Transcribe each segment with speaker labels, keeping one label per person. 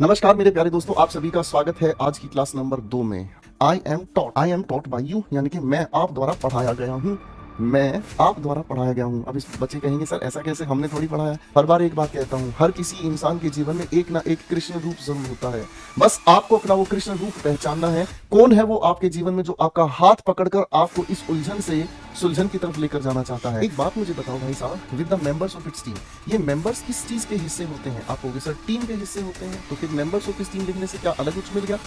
Speaker 1: नमस्कार मेरे प्यारे दोस्तों, आप सभी का स्वागत है आज की क्लास नंबर 2 में। I am taught by you, यानी कि मैं आप द्वारा पढ़ाया गया हूँ। मैं आप द्वारा पढ़ाया गया हूँ। अब इस बच्चे कहेंगे सर ऐसा कैसे, हमने थोड़ी पढ़ाया। हर बार एक बात कहता हूँ, हर किसी इंसान के जीवन में एक ना एक कृष्ण रूप जरूर होता है। बस आपको अपना वो कृष्ण रूप पहचानना है। कौन है वो आपके जीवन में जो आपका हाथ पकड़कर आपको इस उलझन से सुलझन की तरफ लेकर जाना चाहता है। एक बात मुझे बताओ भाई साहब, with the members of its team, ये मेंबर्स किस चीज के हिस्से होते हैं? आप कहोगे सर टीम के हिस्से होते हैं। तो फिर मेंबर्स ऑफ इस टीम लिखने से क्या अलग कुछ मिल गया?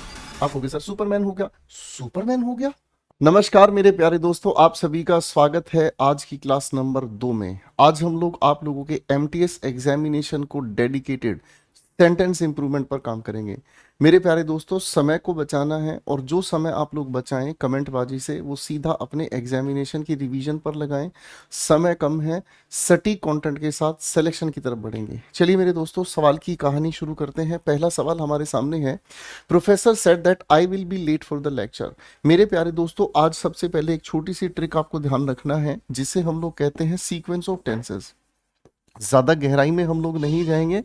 Speaker 1: आप कहोगे सर सुपरमैन हो गया। सुपरमैन हो गया। नमस्कार मेरे प्यारे दोस्तों, आप सभी का स्वागत है आज की क्लास नंबर 2 में। आज हम लोग आप लोगों के एमटीएस एग्जामिनेशन को डेडिकेटेड सेंटेंस इंप्रूवमेंट पर काम करेंगे। मेरे प्यारे दोस्तों, समय को बचाना है और जो समय आप लोग बचाएं कमेंटबाजी से वो सीधा अपने एग्जामिनेशन की रिवीजन पर लगाएं। समय कम है, सटीक कंटेंट के साथ सिलेक्शन की तरफ बढ़ेंगे। चलिए मेरे दोस्तों, सवाल की कहानी शुरू करते हैं। पहला सवाल हमारे सामने है, professor said that I will be late for the lecture. मेरे प्यारे दोस्तों, आज सबसे पहले एक छोटी सी ट्रिक आपको ध्यान रखना है, जिसे हम लोग कहते हैं सीक्वेंस ऑफ टेंसेस। ज्यादा गहराई में हम लोग नहीं जाएंगे,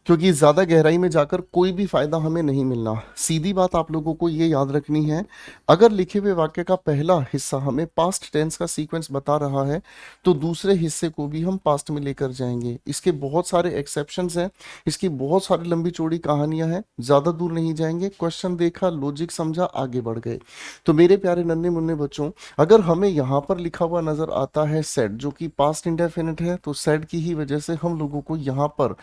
Speaker 1: क्योंकि ज्यादा गहराई में जाकर कोई भी फायदा हमें नहीं मिलना। सीधी बात आप लोगों को ये याद रखनी है, अगर लिखे हुए वाक्य का पहला हिस्सा हमें पास्ट टेंस का सीक्वेंस बता रहा है तो दूसरे हिस्से को भी हम पास्ट में लेकर जाएंगे। इसके बहुत सारे एक्सेप्शंस हैं, इसकी बहुत सारी लंबी चौड़ी कहानियां हैं। ज्यादा दूर नहीं जाएंगे, क्वेश्चन देखा, लॉजिक समझा, आगे बढ़ गए। तो मेरे प्यारे नन्हे मुन्ने बच्चों, अगर हमें यहाँ पर लिखा हुआ नजर आता है सेड, जो कि पास्ट इंडेफिनिट है, तो सेड की ही वजह से हम लोगों को यहाँ पर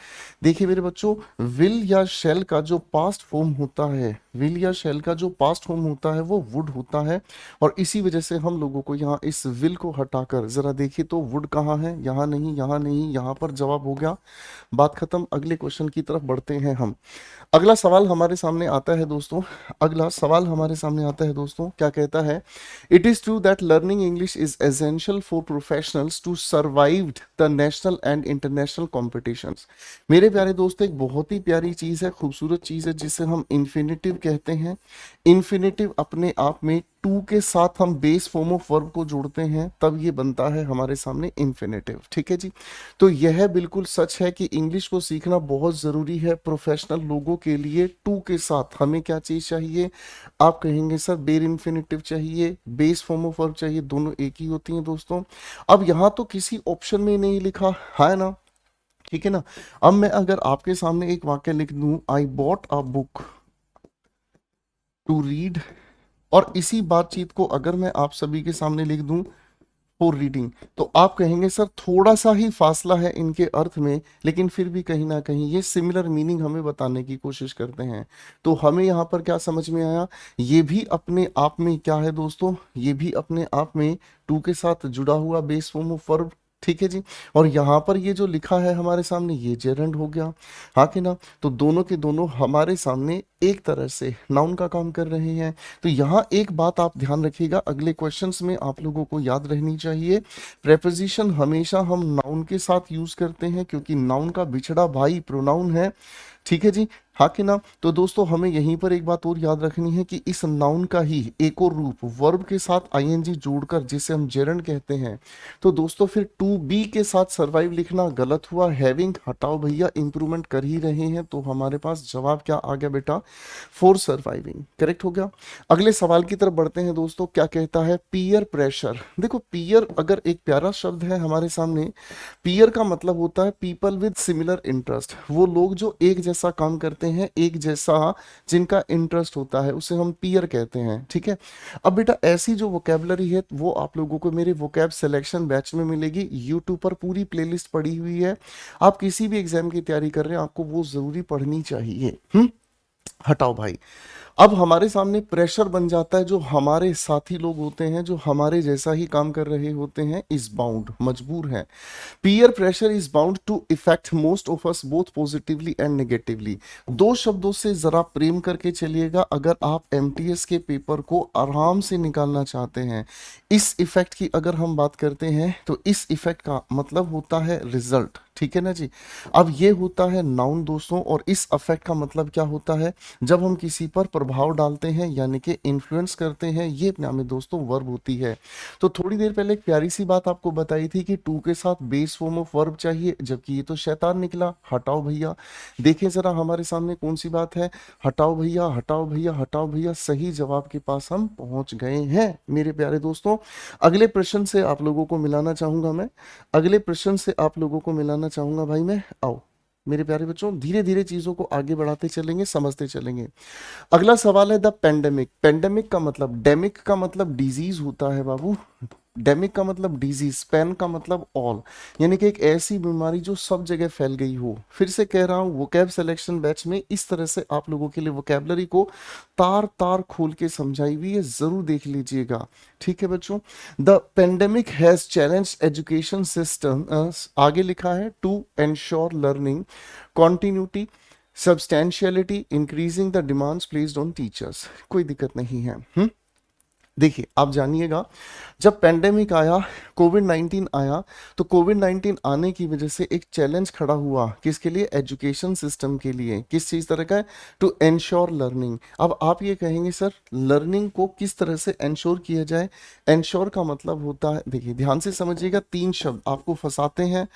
Speaker 1: देखिए मेरे बच्चों, विल या शेल का जो पास्ट फॉर्म होता है, विल या शेल का जो पास्ट फॉर्म होता है वो वुड होता है। और इसी वजह से हम लोगों को यहाँ इस विल को हटाकर जरा देखिए तो वुड कहाँ है? यहाँ नहीं, यहाँ नहीं, यहाँ पर जवाब हो गया। बात खत्म। अगले क्वेश्चन की तरफ बढ़ते हैं हम। अगला सवाल हमारे सामने आता है दोस्तों, अगला सवाल हमारे सामने आता है दोस्तों, क्या कहता है? It is true that learning English is essential for professionals to survive the national and international competitions. मेरे प्यारे दोस्तों, एक बहुत ही प्यारी चीज है, खूबसूरत चीज है, जिसे हम इन्फिनेटिव कहते हैं। इन्फिनेटिव अपने आप में टू के साथ हम बेस फॉर्म ऑफ वर्ब को जोड़ते हैं, तब ये बनता है हमारे सामने इन्फिनेटिव। ठीक है जी। तो यह बिल्कुल सच है कि इंग्लिश को सीखना बहुत जरूरी है प्रोफेशनल लोगों के लिए। टू के साथ हमें क्या चीज चाहिए? आप कहेंगे सर बेर इन्फिनेटिव चाहिए, बेस फॉर्म ऑफ वर्ब चाहिए, दोनों एक ही होती हैं दोस्तों। अब यहाँ तो किसी ऑप्शन में नहीं लिखा है ना, ठीक है ना। अब मैं अगर आपके सामने एक वाक्य लिख दूं, I bought a book to read, और इसी बातचीत को अगर मैं आप सभी के सामने लिख दूं फॉर रीडिंग, तो आप कहेंगे सर थोड़ा सा ही फासला है इनके अर्थ में, लेकिन फिर भी कहीं ना कहीं ये सिमिलर मीनिंग हमें बताने की कोशिश करते हैं। तो हमें यहाँ पर क्या समझ में आया? ये भी अपने आप में क्या है दोस्तों? ये भी अपने आप में टू के साथ जुड़ा हुआ बेस फॉर्म ऑफ वर्ब। ठीक है जी। और यहाँ पर ये जो लिखा है हमारे सामने, ये जेरंड हो गया, हाँ कि ना। तो दोनों के दोनों हमारे सामने एक तरह से नाउन का काम कर रहे हैं। तो यहाँ एक बात आप ध्यान रखिएगा, अगले क्वेश्चंस में आप लोगों को याद रहनी चाहिए, प्रेपोजिशन हमेशा हम नाउन के साथ यूज करते हैं, क्योंकि नाउन का बिछड़ा भाई प्रोनाउन है। ठीक है जी, हाँ कि ना। तो दोस्तों हमें यहीं पर एक बात और याद रखनी है कि इस नाउन का ही एक और रूप वर्ब के साथ आईएनजी जोड़कर, जिसे हम जेरंड कहते हैं। तो दोस्तों फिर टू बी के साथ सर्वाइव लिखना गलत हुआ, हैविंग हटाओ भैया, इंप्रूवमेंट कर ही रहे हैं। तो हमारे पास जवाब क्या आ गया बेटा? फॉर सर्वाइविंग, करेक्ट हो गया। अगले सवाल की तरफ बढ़ते हैं दोस्तों, क्या कहता है? Peer pressure. देखो पीयर अगर एक प्यारा शब्द है हमारे सामने, पीयर का मतलब होता है पीपल विद सिमिलर इंटरेस्ट, वो लोग जो एक जैसा काम करते हैं, एक जैसा जिनका इंटरेस्ट होता है, उसे हम पीयर कहते हैं। ठीक है। अब बेटा ऐसी जो वोकेबलरी है वो आप लोगों को मेरे वोकैब सिलेक्शन बैच में मिलेगी। यूट्यूब पर पूरी प्लेलिस्ट पड़ी हुई है, आप किसी भी एग्जाम की तैयारी कर रहे हैं आपको वो जरूरी पढ़नी चाहिए। हटाओ भाई। अब हमारे सामने प्रेशर बन जाता है, जो हमारे साथी लोग होते हैं, जो हमारे जैसा ही काम कर रहे होते हैं, इज बाउंड, मजबूर हैं। Peer pressure is bound to effect most of us both positively and negatively. दो शब्दों से जरा प्रेम करके चलिएगा, अगर आप एमटीएस के पेपर को आराम से निकालना चाहते हैं। इस इफेक्ट की अगर हम बात करते हैं तो इस इफेक्ट का मतलब होता है रिजल्ट। ठीक है ना जी। अब ये होता है नाउन दोस्तों, और इस अफेक्ट का मतलब क्या होता है? जब हम किसी पर प्रभाव डालते हैं यानी कि इन्फ्लुएंस करते हैं, ये अपने आप में दोस्तों वर्ब होती है। तो थोड़ी देर पहले एक प्यारी सी बात आपको बताई थी कि टू के साथ बेस फॉर्म ऑफ वर्ब चाहिए, जबकि ये तो शैतान निकला। हटाओ भैया, देखें जरा हमारे सामने कौन सी बात है। हटाओ भैया, हटाओ भैया, हटाओ भैया, सही जवाब के पास हम पहुंच गए हैं मेरे प्यारे दोस्तों। अगले प्रश्न से आप लोगों को मिलाना चाहूंगा मैं, अगले प्रश्न से आप लोगों को मिलाना चाहूंगा भाई मैं। आओ मेरे प्यारे बच्चों, धीरे धीरे चीजों को आगे बढ़ाते चलेंगे, समझते चलेंगे। अगला सवाल है द पेंडेमिक। पेंडेमिक का मतलब, डेमिक का मतलब डिजीज होता है बाबू। डेमिक का मतलब डिजीज, पेन का मतलब ऑल, यानी कि एक ऐसी बीमारी जो सब जगह फैल गई हो। फिर से कह रहा हूं, वोकैब सिलेक्शन बैच में इस तरह से आप लोगों के लिए वोकैबलरी को तार तार खोल के समझाई हुई है, जरूर देख लीजिएगा। ठीक है बच्चों, the pandemic has challenge education system, आगे लिखा है to ensure learning continuity substantiality increasing the demands placed on teachers. कोई दिक्कत नहीं है। देखिए आप जानिएगा, जब पेंडेमिक आया, कोविड 19 आया, तो कोविड 19 आने की वजह से एक चैलेंज खड़ा हुआ किसके लिए, एजुकेशन सिस्टम के लिए। किस चीज तरह का है, टू एंश्योर लर्निंग। अब आप ये कहेंगे सर लर्निंग को किस तरह से एंश्योर किया जाए। एंश्योर का मतलब होता है, देखिए ध्यान से समझिएगा, तीन शब्द आपको फंसाते हैं।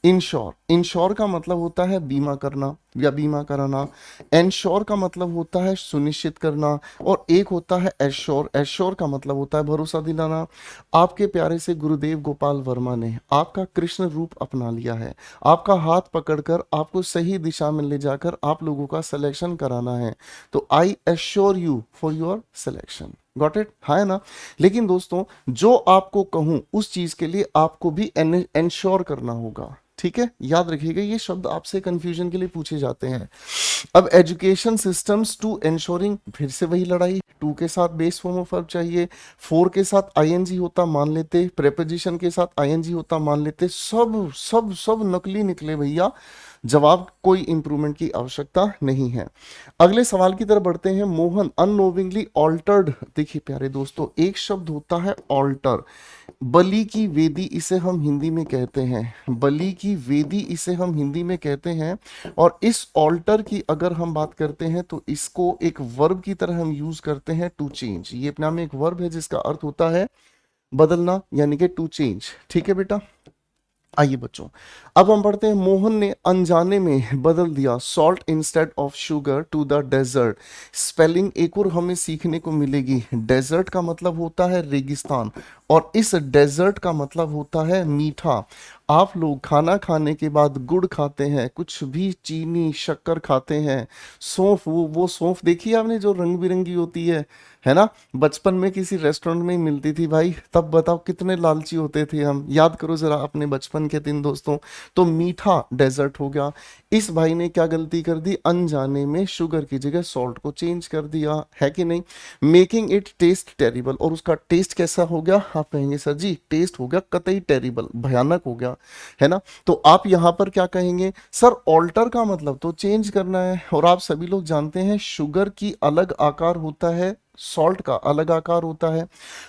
Speaker 1: इंश्योर, इंश्योर का मतलब होता है बीमा करना या बीमा कराना। एंश्योर का मतलब होता है सुनिश्चित करना, और एक होता है एश्योर। एश्योर का मतलब होता है भरोसा दिलाना। आपके प्यारे से गुरुदेव गोपाल वर्मा ने आपका कृष्ण रूप अपना लिया है, आपका हाथ पकड़कर आपको सही दिशा में ले जाकर आप लोगों का सिलेक्शन कराना है। तो I assure you for your selection. Got it, है ना। लेकिन दोस्तों जो आपको कहूं उस चीज के लिए आपको भी एंश्योर करना होगा। ठीक है, याद रखिएगा ये शब्द आपसे कंफ्यूजन के लिए पूछे जाते हैं। अब एजुकेशन सिस्टम्स टू एंश्योरिंग, फिर से वही लड़ाई। टू के साथ बेस फॉर्म ऑफ वर्ब चाहिए, फोर के साथ आईएनजी होता मान लेते, प्रेपोजिशन के साथ आईएनजी होता मान लेते, सब सब सब नकली निकले भैया। जवाब कोई इंप्रूवमेंट की आवश्यकता नहीं है। अगले सवाल की तरफ बढ़ते हैं। मोहन अननोविंगली ऑल्टर्ड। देखिए प्यारे दोस्तों, एक शब्द होता है ऑल्टर, बलि की वेदी इसे हम हिंदी में कहते हैं, बलि की वेदी इसे हम हिंदी में कहते हैं। और इस ऑल्टर की अगर हम बात करते हैं तो इसको एक वर्ब की तरह हम यूज करते हैं, टू चेंज। ये अपने आप में एक वर्ब है जिसका अर्थ होता है बदलना, यानी कि टू चेंज। ठीक है बेटा, आइए बच्चों अब हम पढ़ते हैं। मोहन ने अनजाने में बदल दिया salt instead of sugar to the dessert. Spelling एक और हमें सीखने को मिलेगी। डेजर्ट का मतलब होता है रेगिस्तान, और इस डेजर्ट का मतलब होता है मीठा। आप लोग खाना खाने के बाद गुड़ खाते हैं, कुछ भी चीनी शक्कर खाते हैं, सौंफ, वो सौंफ देखिए आपने जो रंग बिरंगी होती है ना। बचपन में किसी रेस्टोरेंट में ही मिलती थी भाई, तब बताओ कितने लालची होते थे हम। याद करो जरा अपने बचपन के दिन दोस्तों। तो मीठा डेजर्ट हो गया। इस भाई ने क्या गलती कर दी, अनजाने में शुगर की जगह सॉल्ट को चेंज कर दिया, है कि नहीं। मेकिंग इट टेस्ट टेरिबल, और उसका टेस्ट कैसा हो गया, आप कहेंगे सर जी टेस्ट हो गया कतई टेरिबल, भयानक हो गया, है ना। तो आप यहां पर क्या कहेंगे, सर ऑल्टर का मतलब तो चेंज करना है, और आप सभी लोग जानते हैं शुगर की अलग आकार होता है, सॉल्ट का अलग आकार होता है।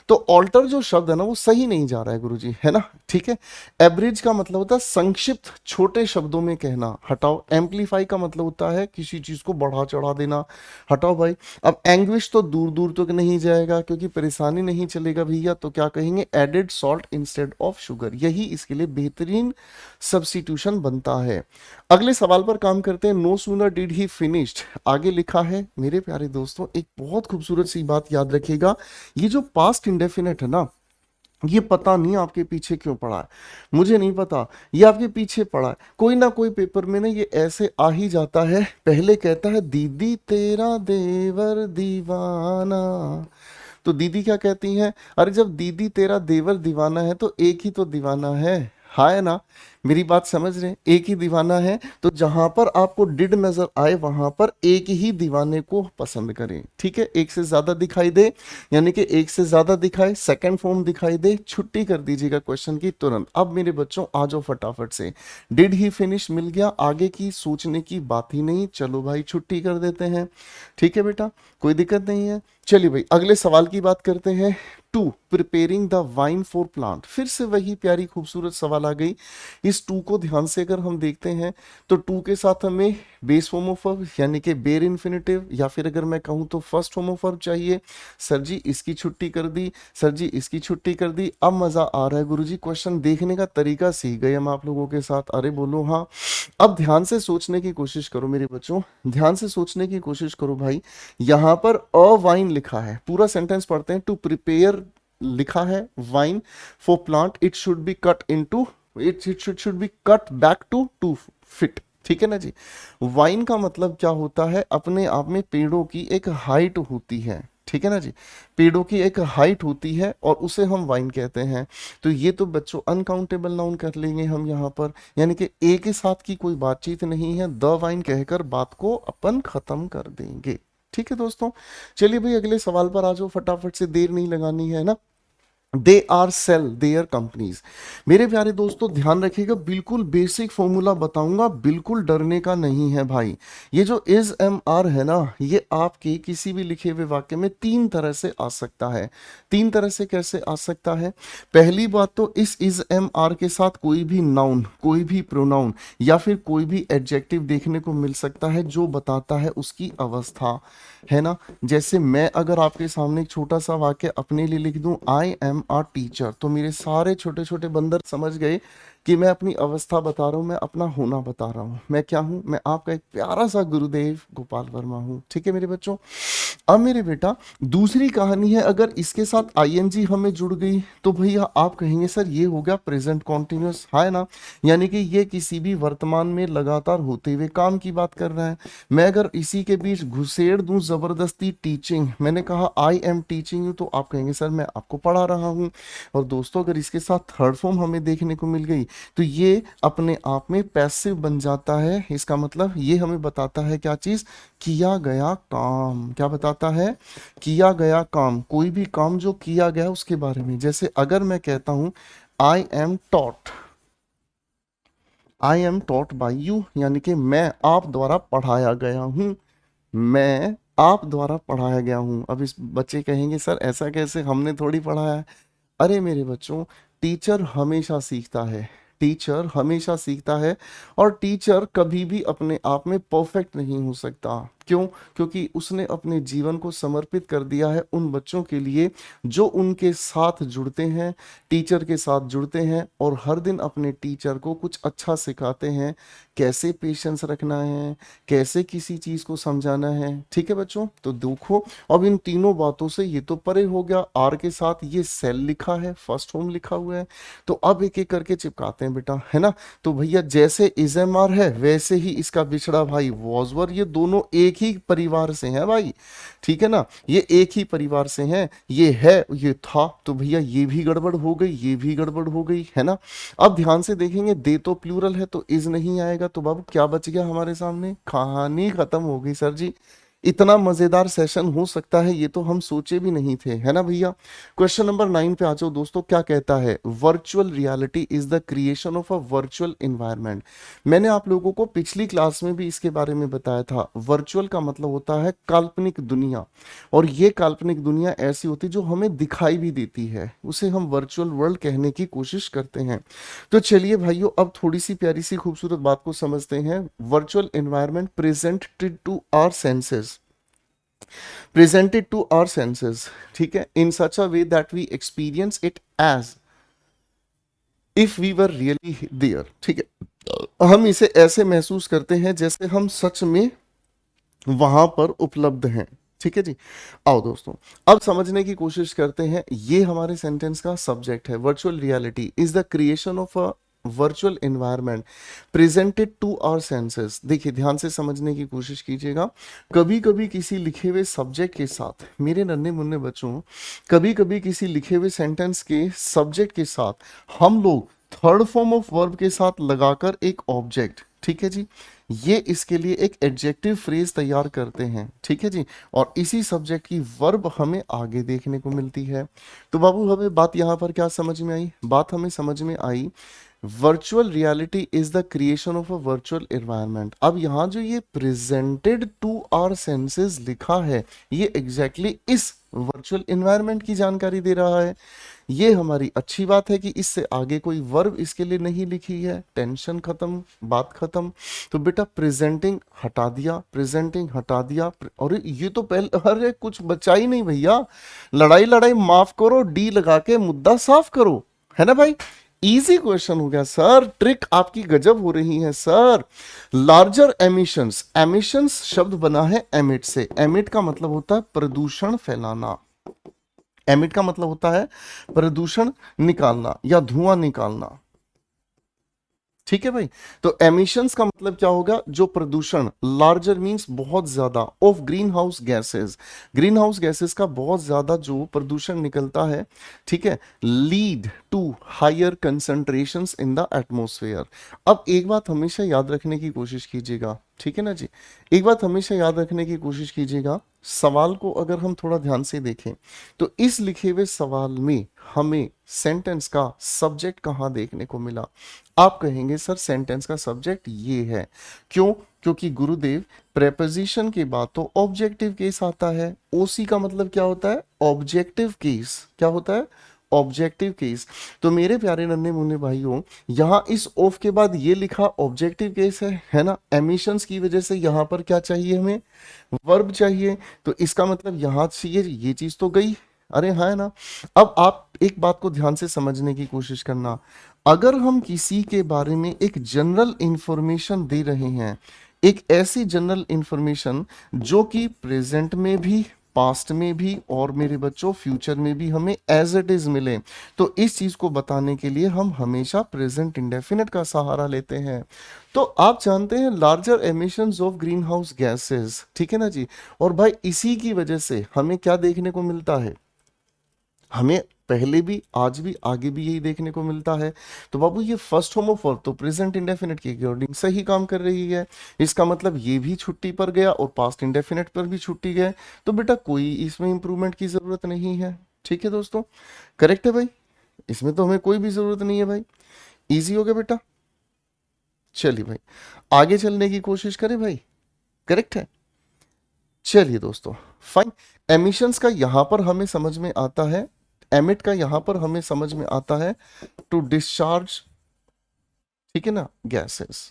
Speaker 1: तो ऑल्टर जो शब्द है ना वो सही नहीं जा रहा है गुरुजी, है ना। ठीक है, एवरेज का मतलब होता है संक्षिप्त छोटे शब्दों में कहना। हटाओ, एम्पलीफाई का मतलब होता है किसी चीज को बढ़ा चढ़ा देना। हटाओ भाई। अब एंग्विश तो दूर दूर तक नहीं जाएगा क्योंकि परेशानी नहीं चलेगा भैया, तो क्या कहेंगे, added salt instead of sugar. यही इसके लिए बेहतरीन सब्स्टिट्यूशन बनता है। अगले सवाल पर काम करते हैं। No sooner did he finished, आगे लिखा है मेरे प्यारे दोस्तों, एक बहुत खूबसूरत सी बात याद रखिएगा। ये जो पास्ट इंडेफिनेट है ना, ये पता नहीं आपके पीछे क्यों पड़ा है, मुझे नहीं पता, ये आपके पीछे पड़ा है। कोई ना कोई पेपर में ना ये ऐसे आ ही जाता है। पहले कहता है दीदी तेरा देवर दीवाना, तो दीदी क्या कहती हैं, अरे जब दीदी तेरा देवर दीवाना है तो एक ही तो दीवाना है ना। मेरी बात समझ रहे हैं, एक ही दीवाना है, तो जहां पर आपको डिड नजर आए वहां पर एक ही दीवाने को पसंद करें। ठीक है, एक से ज्यादा दिखाई दे, यानी कि एक से ज्यादा दिखाए, सेकंड फॉर्म दिखाई दे, छुट्टी कर दीजिएगा क्वेश्चन की तुरंत। अब मेरे बच्चों आ जाओ फटाफट से, डिड ही फिनिश मिल गया, आगे की सोचने की बात ही नहीं, चलो भाई छुट्टी कर देते हैं। ठीक है बेटा, कोई दिक्कत नहीं है, चलिए भाई अगले सवाल की बात करते हैं। To preparing the vine for plant, फिर से वही प्यारी खूबसूरत सवाल आ गई। इस टू को ध्यान से अगर हम देखते हैं तो टू के साथ हमें बेस फॉर्म ऑफ वर्ब यानी कि बेर इन्फिनेटिव, या फिर अगर मैं कहूँ तो फर्स्ट फॉर्म ऑफ वर्ब चाहिए। सर जी इसकी छुट्टी कर दी, सर जी इसकी छुट्टी कर दी। अब मजा आ रहा है गुरुजी, क्वेश्चन देखने का तरीका सीख गए हम आप लोगों के साथ। अरे बोलो हाँ। अब ध्यान से सोचने की कोशिश करो मेरे बच्चों, ध्यान से सोचने की कोशिश करो भाई। यहां पर अ वाइन लिखा है, पूरा सेंटेंस पढ़ते हैं। टू प्रिपेयर लिखा है vine for plant, it should be cut into, it should be cut back to fit. ठीक है ना जी। वाइन का मतलब क्या होता है, अपने आप में पेड़ों की एक हाइट होती है। ठीक है ना जी, पेड़ों की एक हाइट होती है और उसे हम वाइन कहते हैं। तो ये तो बच्चों अनकाउंटेबल नाउन कर लेंगे हम यहाँ पर, यानी कि ए के साथ की कोई बातचीत नहीं है, द वाइन कहकर बात को अपन खत्म कर देंगे। ठीक है दोस्तों, चलिए भाई अगले सवाल पर आ जाओ, फटाफट से, देर नहीं लगानी है ना। They are sell their companies. मेरे प्यारे दोस्तों ध्यान रखिएगा, बिल्कुल बेसिक फॉर्मूला बताऊंगा, बिल्कुल डरने का नहीं है भाई। ये जो इज एम आर है ना, ये आपके किसी भी लिखे हुए वाक्य में तीन तरह से आ सकता है। तीन तरह से कैसे आ सकता है? पहली बात तो इस इज एम आर के साथ कोई भी नाउन, कोई भी प्रोनाउन या फिर कोई भी एडजेक्टिव देखने को मिल सकता है जो बताता है उसकी अवस्था, है ना। जैसे मैं अगर आपके सामने एक छोटा सा वाक्य अपने लिए लिख दूं, आई एम अ टीचर, तो मेरे सारे छोटे छोटे बंदर समझ गए कि मैं अपनी अवस्था बता रहा हूं, मैं अपना होना बता रहा हूं। मैं क्या हूं? मैं आपका एक प्यारा सा गुरुदेव गोपाल वर्मा हूं। ठीक है मेरे बच्चों। अब मेरे बेटा दूसरी कहानी है, अगर इसके साथ आईएनजी हमें जुड़ गई तो भैया आप कहेंगे सर ये हो गया प्रेजेंट कॉन्टिन्यूअस, है ना, यानी कि ये किसी भी वर्तमान में लगातार होते हुए काम की बात कर रहा है। मैं अगर इसी के बीच घुसेड़ दूं जबरदस्ती टीचिंग, मैंने कहा आई एम टीचिंग यू, तो आप कहेंगे सर मैं आपको पढ़ा रहा हूं। और दोस्तों अगर इसके साथ थर्ड फॉर्म हमें देखने को मिल गई तो ये अपने आप में पैसिव बन जाता है। इसका मतलब ये हमें बताता है क्या चीज? किया गया काम। क्या बताता है? किया गया काम, कोई भी काम जो किया गया उसके बारे में। जैसे अगर मैं कहता हूं I am taught, I am taught by you, यानी कि मैं आप द्वारा पढ़ाया गया हूं, मैं आप द्वारा पढ़ाया गया हूं। अब इस बच्चे कहेंगे सर ऐसा कैसे, हमने थोड़ी पढ़ाया है। अरे मेरे बच्चों, टीचर हमेशा सीखता है, टीचर हमेशा सीखता है, और टीचर कभी भी अपने आप में परफेक्ट नहीं हो सकता। क्यों? क्योंकि उसने अपने जीवन को समर्पित कर दिया है उन बच्चों के लिए जो उनके साथ जुड़ते हैं, टीचर के साथ जुड़ते हैं और हर दिन अपने टीचर को कुछ अच्छा सिखाते हैं, कैसे पेशेंस रखना है, कैसे किसी चीज को समझाना है। ठीक है बच्चों, तो देखो अब इन तीनों बातों से ये तो परे हो गया। आर के साथ ये सेल लिखा है, फर्स्ट फॉर्म लिखा हुआ है, तो अब एक एक करके चिपकाते हैं बेटा, है ना। तो भैया जैसे इजएमआर है वैसे ही इसका बिछड़ा भाई वॉजवर, ये दोनों एक ही परिवार से हैं भाई। ठीक है ना, ये एक ही परिवार से हैं, ये है ये था, तो भैया ये भी गड़बड़ हो गई, ये भी गड़बड़ हो गई, है ना। अब ध्यान से देखेंगे, दे तो प्लूरल है तो इज नहीं आएगा, तो बाबू क्या बच गया हमारे सामने? कहानी खत्म हो गई सर जी। इतना मजेदार सेशन हो सकता है ये तो हम सोचे भी नहीं थे, है ना भैया। क्वेश्चन नंबर 9 पे आ जाओ दोस्तों, क्या कहता है? Virtual reality is the creation of a virtual environment. मैंने आप लोगों को पिछली क्लास में भी इसके बारे में बताया था। वर्चुअल का मतलब होता है काल्पनिक दुनिया, और ये काल्पनिक दुनिया ऐसी होती है जो हमें दिखाई भी देती है, उसे हम वर्चुअल वर्ल्ड कहने की कोशिश करते हैं। तो चलिए भाइयों अब थोड़ी सी प्यारी सी खूबसूरत बात को समझते हैं। Virtual environment presented to our senses, presented to our senses, ठीक है, in such a way that we experience it as if we were really there। ठीक है, हम इसे ऐसे महसूस करते हैं जैसे हम सच में वहां पर उपलब्ध हैं। ठीक है जी। आओ दोस्तों अब समझने की कोशिश करते हैं। ये हमारे सेंटेंस का सब्जेक्ट है। Virtual reality is the creation of a virtual environment presented to our senses. देखिए ध्यान से समझने की कोशिश कीजिएगा। कभी कभी किसी लिखे हुए सब्जेक्ट के साथ, मेरे नन्हे मुन्ने बच्चों, कभी कभी किसी लिखे हुए सेंटेंस के सब्जेक्ट के साथ हम लोग थर्ड फॉर्म ऑफ वर्ब के साथ लगाकर एक ऑब्जेक्ट, ठीक है जी, ये इसके लिए एक एडजेक्टिव फ्रेज तैयार करते हैं। ठीक है जी, और इसी सब्जेक्ट की वर्ब हमें आगे देखने को मिलती है। तो बाबू हमें बात यहाँ पर क्या समझ में आई? बात हमें समझ में आई virtual reality is the creation of a virtual environment. अब यहाँ जो ये प्रेजेंटेड टू आवर सेंसेस लिखा है, ये एग्जैक्टली इस वर्चुअल एनवायरनमेंट की जानकारी दे रहा है। ये हमारी अच्छी बात है कि इससे आगे कोई वर्ब इसके लिए नहीं लिखी है, टेंशन खत्म, बात खत्म। तो बेटा प्रेजेंटिंग हटा दिया, प्रेजेंटिंग हटा दिया, और ये तो पहले, अरे कुछ बचा ही नहीं भैया, लड़ाई लड़ाई माफ करो, डी लगा के मुद्दा साफ करो, है ना भाई। इजी क्वेश्चन हो गया सर, ट्रिक आपकी गजब हो रही है सर। लार्जर एमिशंस, एमिशंस शब्द बना है एमिट से, एमिट का मतलब होता है प्रदूषण फैलाना, एमिट का मतलब होता है प्रदूषण निकालना या धुआं निकालना, ठीक है भाई। तो एमिशंस का मतलब क्या होगा, जो प्रदूषण, लार्जर मींस बहुत ज्यादा, of greenhouse gases, greenhouse gases का बहुत ज्यादा जो प्रदूषण निकलता है, ठीक है, lead to higher concentrations in the atmosphere. अब एक बात हमेशा याद रखने की कोशिश कीजिएगा, ठीक है ना जी, एक बात हमेशा याद रखने की कोशिश कीजिएगा, सवाल को अगर हम थोड़ा ध्यान से देखें तो इस लिखे हुए सवाल में हमें सेंटेंस का सब्जेक्ट कहां देखने को मिला। आप कहेंगे सर सेंटेंस का सब्जेक्ट ये है, क्यों, क्योंकि गुरुदेव प्रेपोजिशन के बाद तो ऑब्जेक्टिव केस आता है, ओसी का मतलब क्या होता है, ऑब्जेक्टिव केस, क्या होता है, ऑब्जेक्टिव केस। तो मेरे प्यारे नन्हे मुन्ने भाइयों, यहाँ इस ऑफ के बाद ये लिखा ऑब्जेक्टिव केस है ना, एमिशंस की वजह से यहाँ पर क्या चाहिए हमें, वर्ब चाहिए। तो इसका मतलब यहाँ से ये चीज तो गई, अरे हाँ है ना। अब आप एक बात को ध्यान से समझने की कोशिश करना, अगर हम किसी के बारे में एक जनरल इंफॉर्मेशन दे रहे हैं, एक ऐसी जनरल इंफॉर्मेशन जो कि प्रेजेंट में भी, पास्ट में भी, और मेरे बच्चों फ्यूचर में भी हमें एज इट इज मिले, तो इस चीज को बताने के लिए हम हमेशा प्रेजेंट इंडेफिनिट का सहारा लेते हैं। तो आप जानते हैं larger emissions of greenhouse gases, ठीक है ना जी। और भाई इसी की वजह से हमें क्या देखने को मिलता है, हमें पहले भी, आज भी, आगे भी यही देखने को मिलता है। तो बाबू ये फर्स्ट होमो फॉर तो प्रेजेंट इंडेफिनिट के अकॉर्डिंग सही काम कर रही है, इसका मतलब ये भी छुट्टी पर गया और पास्ट इंडेफिनिट पर भी छुट्टी गए, तो बेटा कोई इसमें इंप्रूवमेंट की जरूरत नहीं है, ठीक है दोस्तों, करेक्ट है भाई, इसमें तो हमें कोई भी जरूरत नहीं है भाई, इजी हो गया बेटा। चलिए भाई आगे चलने की कोशिश करें भाई, करेक्ट है। चलिए दोस्तों फाइन, एमिशंस का यहां पर हमें समझ में आता है, एमिट का यहां पर हमें समझ में आता है टू डिस्चार्ज, ठीक है ना, गैसेस।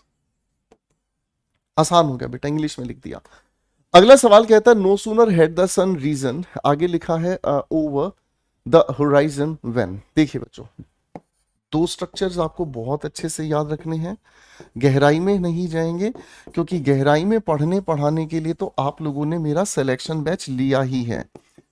Speaker 1: आसान हो गया बेटा, इंग्लिश में लिख दिया। अगला सवाल कहता है no sooner had the sun risen, आगे लिखा है ओवर द होराइजन व्हेन। देखिए बच्चों, दो स्ट्रक्चर्स आपको बहुत अच्छे से याद रखने हैं, गहराई में नहीं जाएंगे, क्योंकि गहराई में पढ़ने पढ़ाने के लिए तो आप लोगों ने मेरा सिलेक्शन बैच लिया ही है,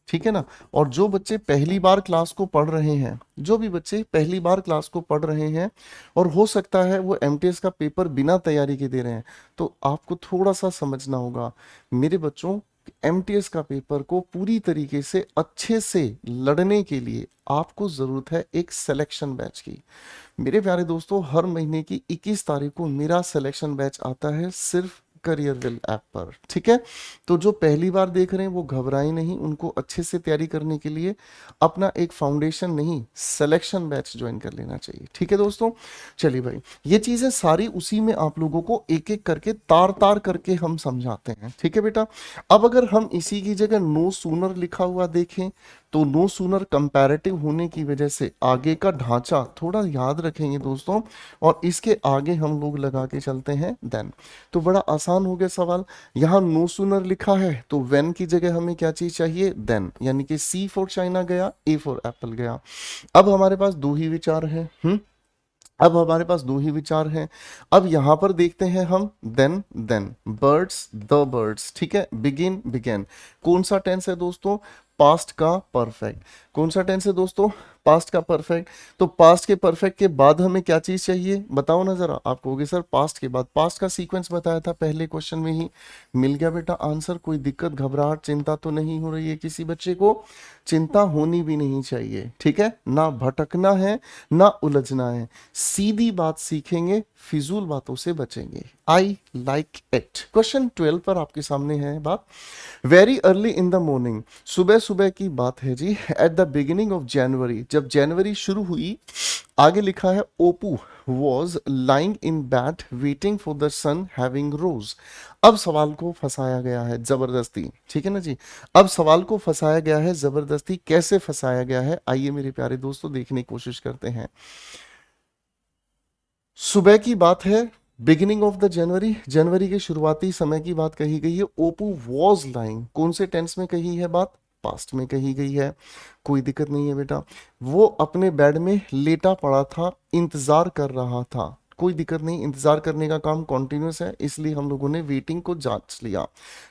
Speaker 1: ठीक है ना। और जो बच्चे पहली बार क्लास को पढ़ रहे हैं, जो भी बच्चे पहली बार क्लास को पढ़ रहे हैं और हो सकता है वो एमटीएस का पेपर बिना तैयारी के दे रहे हैं, तो आपको थोड़ा सा समझना होगा मेरे बच्चों, एमटीएस का पेपर को पूरी तरीके से अच्छे से लड़ने के लिए आपको जरूरत है एक सिलेक्शन बैच की। मेरे प्यारे दोस्तों, हर महीने की 21 तारीख को मेरा सिलेक्शन बैच आता है सिर्फ करियर विल ऐप पर, ठीक है। तो जो पहली बार देख रहे हैं वो घबराएं नहीं, उनको अच्छे से तैयारी करने के लिए अपना एक फाउंडेशन नहीं, सिलेक्शन बैच ज्वाइन कर लेना चाहिए, ठीक है दोस्तों। चलिए भाई, ये चीजें सारी उसी में आप लोगों को एक एक करके तार तार करके हम समझाते हैं, ठीक है बेटा। अब अगर हम इसी की जगह नो सूनर लिखा हुआ देखें, तो नो सूनर कंपैरेटिव होने की वजह से आगे का ढांचा थोड़ा याद रखेंगे दोस्तों, और इसके आगे हम लोग लगा के चलते हैं देन, तो बड़ा आसान हो गया सवाल। यहाँ नो सूनर लिखा है तो व्हेन की जगह हमें क्या चीज चाहिए, देन, यानी कि सी फॉर चाइना गया, ए फॉर एप्पल गया। अब हमारे पास दो ही विचार हैं, अब हमारे पास दो ही विचार हैं। अब यहां पर देखते हैं हम देन बर्ड्स, द बर्ड्स, ठीक है, बिगिन, बिगेन, कौन सा टेंस है दोस्तों, पास्ट का परफेक्ट। कौन सा टेंस है दोस्तों, पास्ट का परफेक्ट। तो पास्ट के परफेक्ट के बाद हमें क्या चीज चाहिए, बताओ ना जरा। आप कहोगे सर पास्ट के बाद, पास्ट का सीक्वेंस बताया था पहले क्वेश्चन में ही, मिल गया बेटा आंसर। कोई दिक्कत, घबराहट, चिंता तो नहीं हो रही है किसी बच्चे को, चिंता होनी भी नहीं चाहिए, ठीक है ना, भटकना है ना उलझना है, सीधी बात सीखेंगे, फिजूल बातों से बचेंगे। I like it. क्वेश्चन 12 पर आपके सामने है बात, very early in the morning, सुबह सुबह की बात है जी, at the beginning of January, जब जनवरी शुरू हुई, आगे लिखा है ओपू was lying in bed waiting for the sun having rose। अब सवाल को फंसाया गया है जबरदस्ती, ठीक है ना जी। अब सवाल को फंसाया गया है जबरदस्ती, कैसे फंसाया गया है आइए मेरे प्यारे दोस्तों देखने की कोशिश करते हैं। सुबह की बात है, बिगिनिंग ऑफ द जनवरी, जनवरी के शुरुआती समय की बात कही गई है। ओपू वॉज लाइंग, कौन से टेंस में कही है बात, पास्ट में कही गई है, कोई दिक्कत नहीं है बेटा। वो अपने बेड में लेटा पड़ा था, इंतजार कर रहा था, कोई दिक्कत नहीं, इंतजार करने का काम कॉन्टिन्यूस है इसलिए हम लोगों ने वेटिंग को जांच लिया,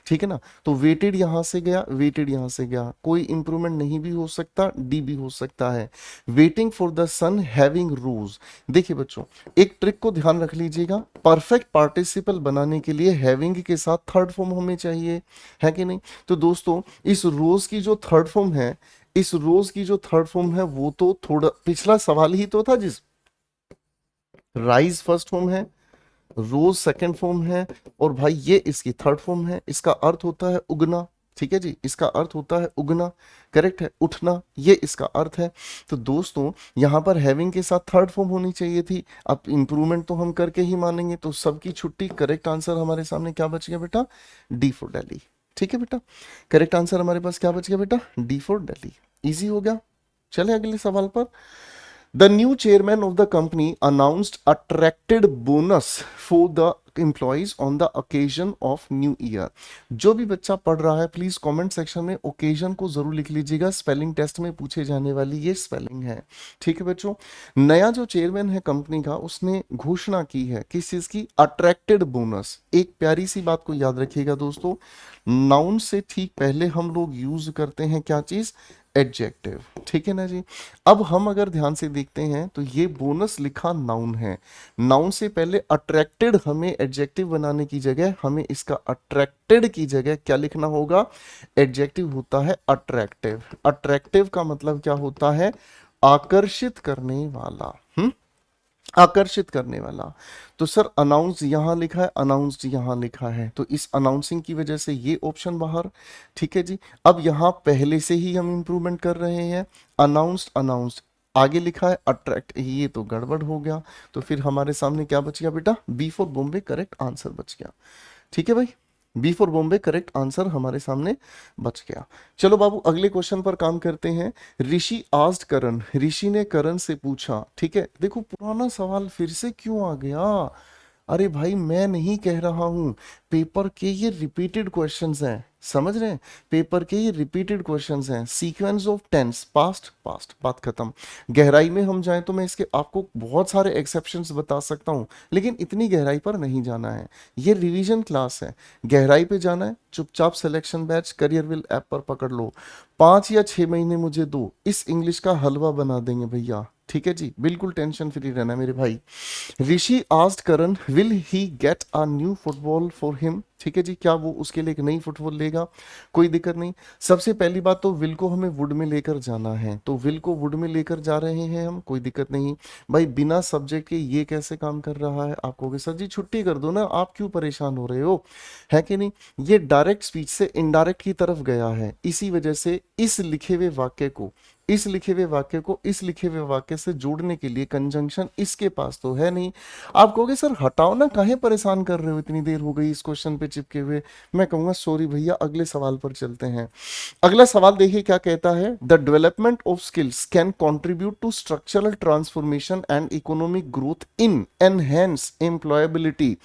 Speaker 1: ठीक है ना। तो वेटेड यहां से गया, वेटेड यहां से गया, कोई इंप्रूवमेंट नहीं भी हो सकता, डी भी हो सकता है। Waiting for the sun having rose, देखिए बच्चों एक ट्रिक को ध्यान रख लीजिएगा, परफेक्ट पार्टिसिपल बनाने के लिए हैविंग के साथ थर्ड फॉर्म हमें चाहिए, है कि नहीं। तो दोस्तों इस रोज की जो थर्ड फॉर्म है, इस रोज की जो थर्ड फॉर्म है वो तो थोड़ा पिछला सवाल ही तो था जिस राइज फर्स्ट फॉर्म है, रोज सेकंड फॉर्म है, और भाई ये इसकी थर्ड फॉर्म है, इसका अर्थ होता है उगना, ठीक है जी, इसका अर्थ होता है उगना, करेक्ट है, उठना, ये इसका अर्थ है। तो दोस्तों यहां पर हैविंग के साथ थर्ड फॉर्म होनी चाहिए थी। अब इंप्रूवमेंट तो हम करके ही मानेंगे, तो सबकी छुट्टी, करेक्ट आंसर हमारे सामने क्या बच गया बेटा, डी फॉर दिल्ली, ठीक है बेटा। करेक्ट आंसर हमारे पास क्या बच गया बेटा, डी फॉर दिल्ली, इजी हो गया। चले अगले सवाल पर। The new chairman of the company announced attracted bonus for the employees on the occasion of New Year। जो भी बच्चा पढ़ रहा है प्लीज कमेंट सेक्शन में ओकेजन को जरूर लिख लीजिएगा, स्पेलिंग टेस्ट में पूछे जाने वाली ये स्पेलिंग है, ठीक है बच्चों। नया जो चेयरमैन है कंपनी का उसने घोषणा की है किस चीज की, अट्रैक्टेड बोनस। एक प्यारी सी बात को याद रखिएगा दोस्तों, नाउन से ठीक पहले हम लोग यूज करते हैं क्या चीज, एडजेक्टिव, ठीक है ना जी। अब हम अगर ध्यान से देखते हैं तो ये बोनस लिखा नाउन है, नाउन से पहले अट्रैक्टेड हमें एडजेक्टिव बनाने की जगह हमें इसका अट्रैक्टेड की जगह क्या लिखना होगा, एडजेक्टिव होता है अट्रैक्टिव। अट्रैक्टिव का मतलब क्या होता है, आकर्षित करने वाला, आकर्षित करने वाला। तो सर अनाउंस यहां लिखा है, अनाउंस्ड यहां लिखा है, तो इस अनाउंसिंग की वजह से ये ऑप्शन बाहर, ठीक है जी। अब यहां पहले से ही हम इंप्रूवमेंट कर रहे हैं, अनाउंस्ड अनाउंस्ड, आगे लिखा है अट्रैक्ट, ये तो गड़बड़ हो गया। तो फिर हमारे सामने क्या बच गया बेटा, B for Bombay correct answer बच गया, ठीक है भाई, B for Bombay correct answer हमारे सामने बच गया। चलो बाबू अगले क्वेश्चन पर काम करते हैं। ऋषि आस्क्ड करण, ऋषि ने करण से पूछा, ठीक है। देखो पुराना सवाल फिर से क्यों आ गया, अरे भाई मैं नहीं कह रहा हूं, पेपर के ये रिपीटेड क्वेश्चंस हैं, समझ रहे हैं, पेपर के ये रिपीटेड क्वेश्चंस हैं, sequence of tense, past past, बात खत्म। गहराई में हम जाएं तो मैं इसके आपको बहुत सारे एक्सेप्शंस बता सकता हूं, लेकिन इतनी गहराई पर नहीं जाना है, ये रिवीजन क्लास है। गहराई पे जाना है चुपचाप selection batch career will app पर पकड़ लो, 5 या 6 महीने मुझे दो, इस इंग्लिश का हलवा बना देंगे भैया, ठीक है जी, बिल्कुल टेंशन फ्री रहना मेरे भाई। Rishi asked Karan will he get a new football for him, ठीक है जी, क्या वो उसके लिए एक नई फुटबॉल लेगा, कोई दिक्कत नहीं। सबसे पहली बात तो विल को हमें वुड में लेकर जाना है, तो विल को वुड में लेकर जा रहे हैं हम, कोई दिक्कत नहीं। भाई बिना सब्जेक्ट के ये कैसे काम कर रहा है, आप कहोगे सर जी छुट्टी कर दो ना, आप क्यों परेशान हो रहे हो, है कि नहीं। ये डायरेक्ट स्पीच से इनडायरेक्ट की तरफ गया है, इसी वजह से इस लिखे हुए वाक्य को, इस लिखे हुए वाक्य को इस लिखे हुए वाक्य से जोड़ने के लिए कंजंक्शन इसके पास तो है नहीं। आप कहोगे सर हटाओ ना, काहे परेशान कर रहे हो, इतनी देर हो गई इस क्वेश्चन पे चिपके हुए। मैं कहूंगा सॉरी भैया, अगले सवाल पर चलते हैं। अगला सवाल देखिए क्या कहता है, the development of skills can contribute to structural transformation and economic growth in enhance employability.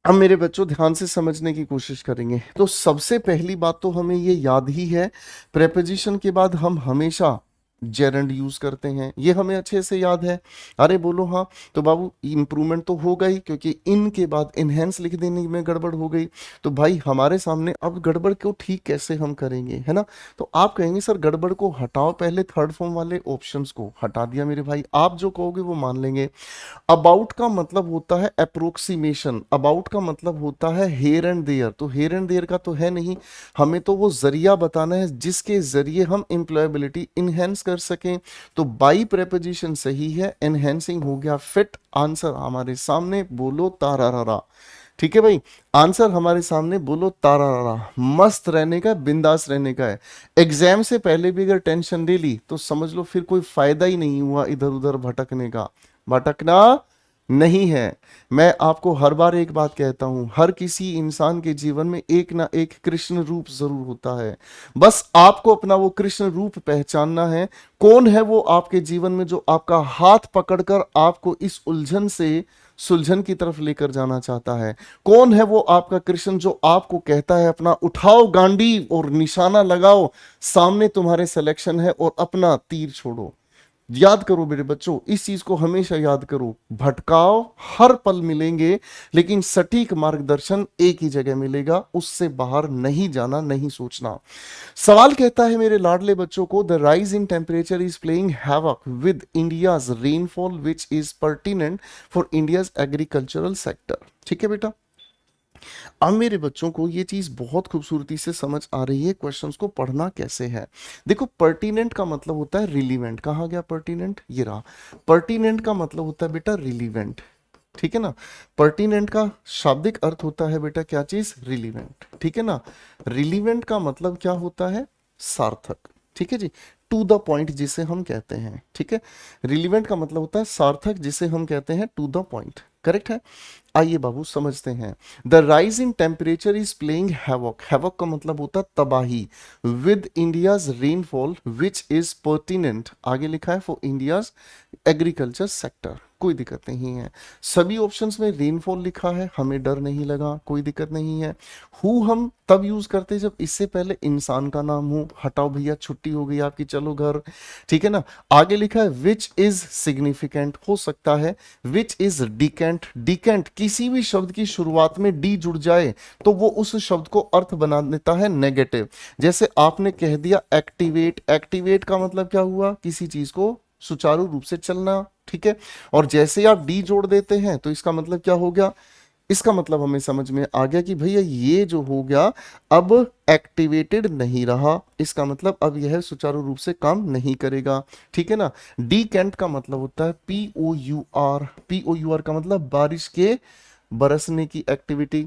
Speaker 1: अब मेरे बच्चों ध्यान से समझने की कोशिश करेंगे, तो सबसे पहली बात तो हमें ये याद ही है, प्रेपोजिशन के बाद हम हमेशा जेरेंड यूज करते हैं, ये हमें अच्छे से याद है। अरे बोलो हाँ, तो बाबू इंप्रूवमेंट तो होगा ही, क्योंकि इन के बाद इनहेंस लिख देने में गड़बड़ हो गई। तो भाई हमारे सामने अब गड़बड़ को ठीक कैसे हम करेंगे, है ना। तो आप कहेंगे सर गड़बड़ को हटाओ, पहले थर्ड फॉर्म वाले ऑप्शंस को हटा दिया मेरे भाई, आप जो कहोगे वो मान लेंगे। अबाउट का मतलब होता है अप्रोक्सीमेशन, अबाउट का मतलब होता है हेयर एंड देयर, तो हेयर एंड देयर का तो है नहीं, हमें तो वो जरिया बताना है जिसके जरिए हम एम्प्लॉयबिलिटी इनहेंस कर सकें। तो बाई प्रेपोजिशन सही है, एनहेंसिंग हो गया फिट, आंसर हमारे सामने बोलो तारारा, ठीक है भाई, आंसर हमारे सामने बोलो तारारा। मस्त रहने का, बिंदास रहने का है। एग्जाम से पहले भी अगर टेंशन ले ली तो समझ लो फिर कोई फायदा ही नहीं हुआ इधर उधर भटकने का, भटकना नहीं है। मैं आपको हर बार एक बात कहता हूं, हर किसी इंसान के जीवन में एक ना एक कृष्ण रूप जरूर होता है। बस आपको अपना वो कृष्ण रूप पहचानना है। कौन है वो आपके जीवन में जो आपका हाथ पकड़कर आपको इस उलझन से सुलझन की तरफ लेकर जाना चाहता है? कौन है वो आपका कृष्ण जो आपको कहता है अपना उठाओ गांडी और निशाना लगाओ, सामने तुम्हारे सिलेक्शन है और अपना तीर छोड़ो। याद करो मेरे बच्चों, इस चीज को हमेशा याद करो। भटकाव हर पल मिलेंगे, लेकिन सटीक मार्गदर्शन एक ही जगह मिलेगा, उससे बाहर नहीं जाना, नहीं सोचना। सवाल कहता है मेरे लाडले बच्चों को, the rise in temperature is playing havoc with India's rainfall which is pertinent for India's agricultural sector. ठीक है बेटा, अब मेरे बच्चों को ये चीज बहुत खूबसूरती से समझ आ रही है, क्वेश्चंस को पढ़ना कैसे है। देखो, पर्टिनेंट का मतलब होता है रिलीवेंट। कहाँ गया पर्टिनेंट? ये रहा। पर्टिनेंट का मतलब होता है बेटा रिलीवेंट, ठीक है ना। पर्टिनेंट का शाब्दिक अर्थ होता है बेटा क्या चीज? रिलीवेंट, ठीक है ना। रिलीवेंट का मतलब क्या होता है? सार्थक, ठीक है जी। टू द पॉइंट जिसे हम कहते हैं, ठीक है। रिलीवेंट का मतलब होता है सार्थक, जिसे हम कहते हैं टू द पॉइंट। करेक्ट है। आइए बाबू समझते हैं। The rise in temperature is playing havoc. Havoc का मतलब होता है तबाही। With India's rainfall which is pertinent, आगे लिखा है फॉर इंडियाज एग्रीकल्चर सेक्टर। कोई दिक्कत नहीं है, सभी ऑप्शंस में रेनफॉल लिखा है, हमें डर नहीं लगा, कोई दिक्कत नहीं है। हु हम तब यूज करते जब इससे पहले इंसान का नाम हो। हटाओ भैया, छुट्टी हो गई आपकी, चलो घर, ठीक है ना। आगे लिखा है विच इज सिग्निफिकेंट, हो सकता है विच इज डिकेंट। डिकेंट, किसी भी शब्द की शुरुआत में डी जुड़ जाए तो वो उस शब्द को अर्थ बना देता है नेगेटिव। जैसे आपने कह दिया एक्टिवेट। एक्टिवेट का मतलब क्या हुआ? किसी चीज को सुचारू रूप से चलना, ठीक है। और जैसे आप डी जोड़ देते हैं तो इसका मतलब क्या हो गया? इसका मतलब हमें समझ में आ गया कि भैया ये जो हो गया अब एक्टिवेटेड नहीं रहा, इसका मतलब अब यह सुचारू रूप से काम नहीं करेगा, ठीक है ना। डी कैंट का मतलब होता है POUR। POUR का मतलब बारिश के बरसने की activity.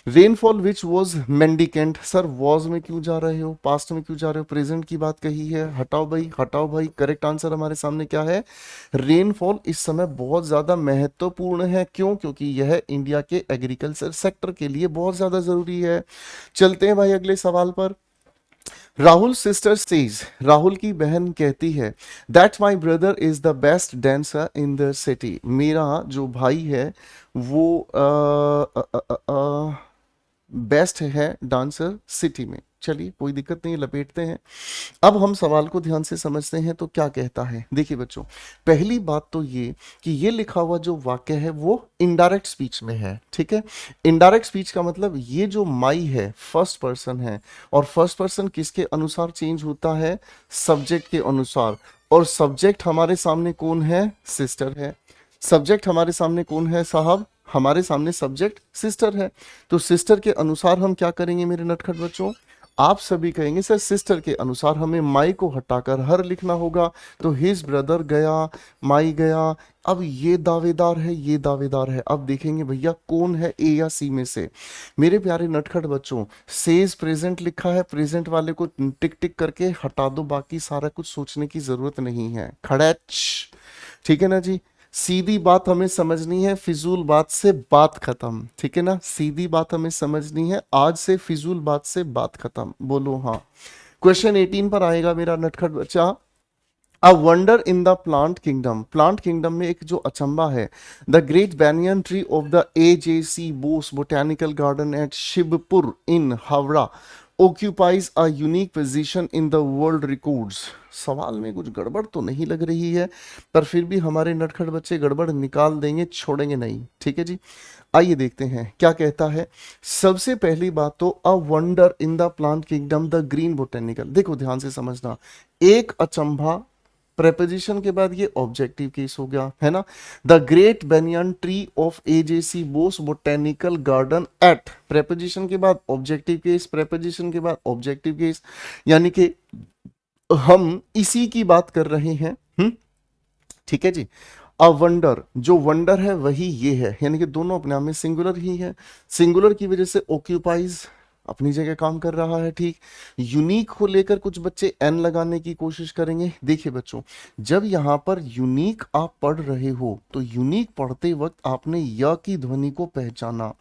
Speaker 1: Rainfall which was mendicant. Sir was में क्यों जा रहे हो, पास्ट में क्यों जा रहे हो, प्रेजेंट की बात कही है। हटाओ भाई, हटाओ भाई, करेक्ट आंसर हमारे सामने क्या है? रेनफॉल इस समय बहुत ज्यादा महत्वपूर्ण है। क्यों? क्योंकि यह इंडिया के एग्रीकल्चर सेक्टर के लिए बहुत ज्यादा जरूरी है। चलते हैं भाई अगले सवाल पर। राहुल सिस्टर सेज, राहुल की बहन कहती है that my brother is the best dancer in the city. मेरा जो भाई है वो बेस्ट है डांसर सिटी में। चलिए कोई दिक्कत नहीं, लपेटते हैं। अब हम सवाल को ध्यान से समझते हैं तो क्या कहता है। देखिए बच्चों, पहली बात तो ये कि ये लिखा हुआ जो वाक्य है वो इनडायरेक्ट स्पीच में है, ठीक है। इनडायरेक्ट स्पीच का मतलब ये जो माई है फर्स्ट पर्सन है, और फर्स्ट पर्सन किसके अनुसार चेंज होता है? सब्जेक्ट के अनुसार। और सब्जेक्ट हमारे सामने कौन है? सिस्टर है। सब्जेक्ट हमारे सामने कौन है साहब? हमारे सामने सब्जेक्ट सिस्टर है। तो सिस्टर के अनुसार हम क्या करेंगे मेरे नटखट बच्चों? आप सभी कहेंगे सर सिस्टर के अनुसार हमें माई को हटाकर हर लिखना होगा। तो हिज ब्रदर गया, माई गया। अब ये दावेदार है, ये दावेदार है। अब देखेंगे भैया कौन है ए या सी में से। मेरे प्यारे नटखट बच्चों, सेज प्रेजेंट लिखा है, प्रेजेंट वाले को टिक टिक करके हटा दो, बाकी सारा कुछ सोचने की जरूरत नहीं है। खड़ैच, ठीक है ना जी। सीधी बात हमें समझनी है, फिजूल बात से बात खत्म, ठीक है ना। सीधी बात हमें समझनी है, आज से फिजूल बात से बात खत्म। बोलो हाँ। क्वेश्चन 18 पर आएगा मेरा नटखट बच्चा। A wonder in the plant kingdom. Plant kingdom में एक जो अचंबा है, the great banyan tree of the AJC Bose botanical garden eight Shivpur in Howrah occupies a unique position in the world records। सवाल में कुछ गड़बड़ तो नहीं लग रही है, पर फिर भी हमारे नटखट बच्चे गड़बड़ निकाल देंगे, छोड़ेंगे नहीं, ठीक है जी। आइए देखते हैं क्या कहता है। सबसे पहली बात तो a wonder in the plant kingdom the green botanical. देखो ध्यान से समझना, एक अचंभा, प्रेपोजिशन के बाद ये ऑब्जेक्टिव केस हो गया है ना। The great banyan tree of AJC Bose botanical garden eight, preposition के बाद ऑब्जेक्टिव केस, प्रेपोजिशन के बाद ऑब्जेक्टिव केस, यानी कि हम इसी की बात कर रहे हैं। ठीक है जी। अ वंडर, जो वंडर है वही ये है, यानी कि दोनों अपने आप में सिंगुलर ही है। सिंगुलर की वजह से ऑक्यूपाइज अपनी जगह काम कर रहा है, ठीक। यूनिक को लेकर कुछ बच्चे एन लगाने की कोशिश करेंगे। देखिए बच्चों, जब यहाँ पर यूनिक आप पढ़ रहे हो तो यूनिक पढ़ते वक्त आपने य की ध्वनि को पहचाना,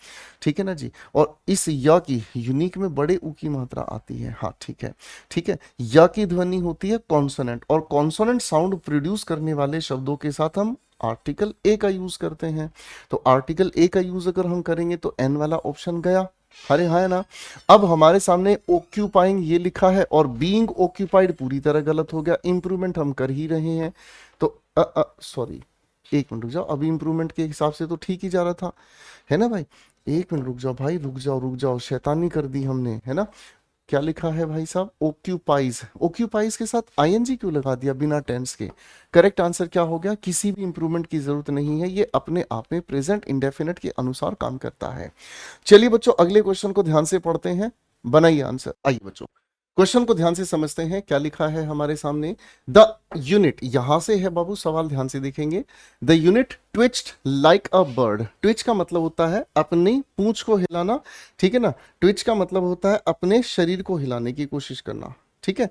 Speaker 1: ठीक है ना जी। और इस य की यूनिक में बड़े ऊ की मात्रा आती है, हाँ ठीक है, ठीक है। य की ध्वनि होती है कॉन्सोनेंट, और कॉन्सोनेंट साउंड प्रोड्यूस करने वाले शब्दों के साथ हम आर्टिकल ए का यूज करते हैं। तो आर्टिकल ए का यूज अगर हम करेंगे तो एन वाला ऑप्शन गया, अरे हाँ है ना। अब हमारे सामने ओक्यूपाइंग ये लिखा है और बीइंग ऑक्यूपाइड पूरी तरह गलत हो गया। इंप्रूवमेंट हम कर ही रहे हैं, तो सॉरी, एक मिनट रुक जाओ, अभी इंप्रूवमेंट के हिसाब से तो ठीक ही जा रहा था, है ना भाई। एक मिनट रुक जाओ भाई, रुक जाओ रुक जाओ, शैतानी कर दी हमने, है ना। क्या लिखा है भाई साहब, ओक्यूपाइज। ओक्यूपाइज के साथ आईएनजी क्यों लगा दिया बिना टेंस के। करेक्ट आंसर क्या हो गया, किसी भी इंप्रूवमेंट की जरूरत नहीं है, ये अपने आप में प्रेजेंट इंडेफिनिट के अनुसार काम करता है। चलिए बच्चों, अगले क्वेश्चन को ध्यान से पढ़ते हैं, बनाइए आंसर। आइए बच्चों, क्वेश्चन को ध्यान से समझते हैं, क्या लिखा है हमारे सामने। द यूनिट, यहां से है बाबू सवाल, ध्यान से देखेंगे। The unit twitched like a bird. Twitch का मतलब होता है अपनी पूंछ को हिलाना, ठीक है ना। ट्विच का मतलब होता है अपने शरीर को हिलाने की कोशिश करना, ठीक है।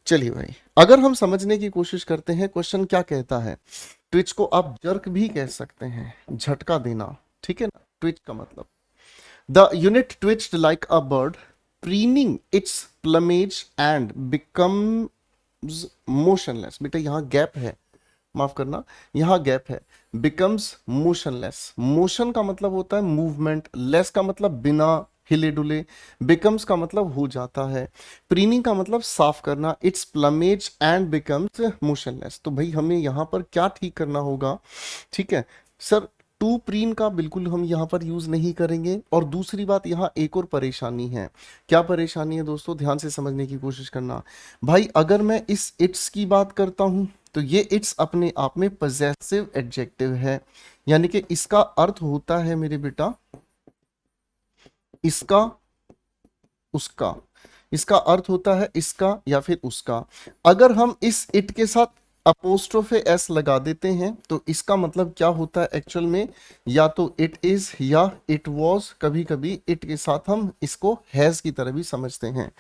Speaker 1: चलिए भाई, अगर हम समझने की कोशिश करते हैं क्वेश्चन क्या कहता है। ट्विच को आप जर्क भी कह सकते हैं, झटका देना, ठीक है ना। ट्विच का मतलब, the unit twitched like a bird, preening its plumage and becomes motionless। बेटा यहाँ गैप है, माफ करना, यहाँ गैप है। becomes motionless, motion का मतलब होता है मूवमेंट, लेस का मतलब बिना हिले डुले, becomes का मतलब हो जाता है, preening का मतलब साफ करना, its plumage and becomes motionless। तो भाई हमें यहाँ पर क्या ठीक करना होगा, ठीक है सर। टू प्रीन का बिल्कुल हम यहाँ पर यूज नहीं करेंगे। और दूसरी बात, यहाँ एक और परेशानी है। क्या परेशानी है दोस्तों, ध्यान से समझने की कोशिश करना। भाई अगर मैं इस इट्स की बात करता हूं तो ये इट्स अपने आप में पजेसिव एडजेक्टिव है, यानी कि इसका अर्थ होता है मेरे बेटा इसका उसका, इसका अर्थ होता है इसका या फिर उसका। अगर हम इस इट के साथ अपोस्ट्रोफे एस लगा देते हैं तो इसका मतलब क्या होता है एक्चुअल में, या तो इट इज या इट वॉज। कभी कभी इट के साथ हम इसको हैज की तरह भी समझते हैं।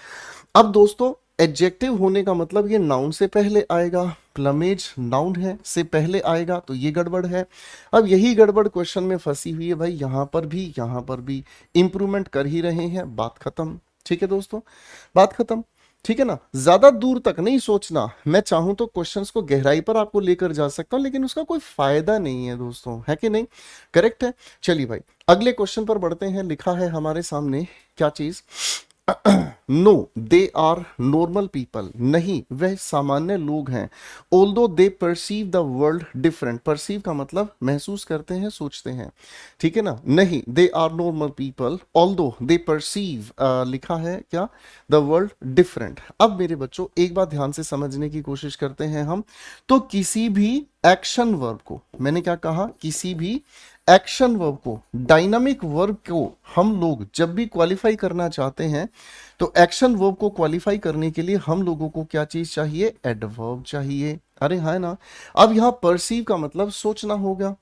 Speaker 1: अब दोस्तों, एडजेक्टिव होने का मतलब ये नाउन से पहले आएगा, प्लमेज नाउन है से पहले आएगा, तो ये गड़बड़ है। अब यही गड़बड़ क्वेश्चन में फंसी हुई है भाई, यहां पर भी इंप्रूवमेंट कर ही रहे हैं, बात खत्म। ठीक है दोस्तों, बात खत्म, ठीक है ना। ज्यादा दूर तक नहीं सोचना, मैं चाहूं तो क्वेश्चंस को गहराई पर आपको लेकर जा सकता हूं, लेकिन उसका कोई फायदा नहीं है दोस्तों, है कि नहीं। करेक्ट है। चलिए भाई, अगले क्वेश्चन पर बढ़ते हैं। लिखा है हमारे सामने क्या चीज, no they are normal people. नहीं, वह सामान्य लोग हैं। Although they perceive the world different. Perceive का मतलब महसूस करते हैं, सोचते हैं, ठीक है ना। नहीं, they are normal people although they perceive, लिखा है क्या, द वर्ल्ड डिफरेंट। अब मेरे बच्चों एक बात ध्यान से समझने की कोशिश करते हैं हम। तो किसी भी एक्शन वर्ब को, मैंने क्या कहा, किसी भी एक्शन वर्ब को, डायनामिक वर्ब को हम लोग जब भी क्वालिफाई करना चाहते हैं तो एक्शन वर्ब को क्वालिफाई करने के लिए हम लोगों को क्या चीज चाहिए, एडवर्ब चाहिए। अरे हाँ ना। अब यहां परसीव का मतलब सोचना होगा,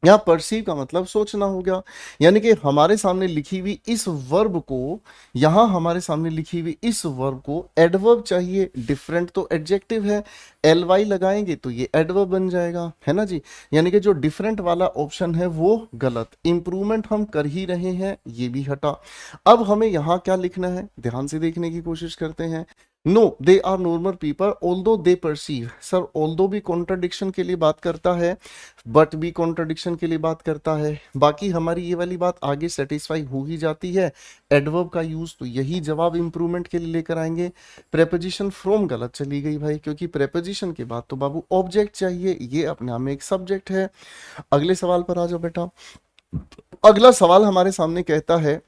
Speaker 1: यहाँ परसीव का मतलब सोचना होगा, यानी कि हमारे सामने लिखी हुई इस वर्ब को, यहां हमारे सामने लिखी हुई इस वर्ब को एडवर्ब चाहिए। डिफरेंट तो एडजेक्टिव है, एल वाई लगाएंगे तो ये एडवर्ब बन जाएगा, है ना जी। यानी कि जो डिफरेंट वाला ऑप्शन है वो गलत। इंप्रूवमेंट हम कर ही रहे हैं, ये भी हटा। अब हमें यहाँ क्या लिखना है, ध्यान से देखने की कोशिश करते हैं। No they are normal people although they perceive. Sir although भी कॉन्ट्रडिक्शन के लिए बात करता है, बट भी कॉन्ट्रडिक्शन के लिए बात करता है। बाकी हमारी ये वाली बात आगे सेटिस्फाई हो ही जाती है। एडवर्ब का यूज, तो यही जवाब इंप्रूवमेंट के लिए लेकर आएंगे। प्रेपोजिशन फ्रॉम गलत चली गई भाई, क्योंकि प्रेपोजिशन के बाद तो बाबू ऑब्जेक्ट चाहिए, ये अपने आप में एक सब्जेक्ट है। अगले सवाल पर आ जाओ बेटा। अगला सवाल हमारे सामने कहता है,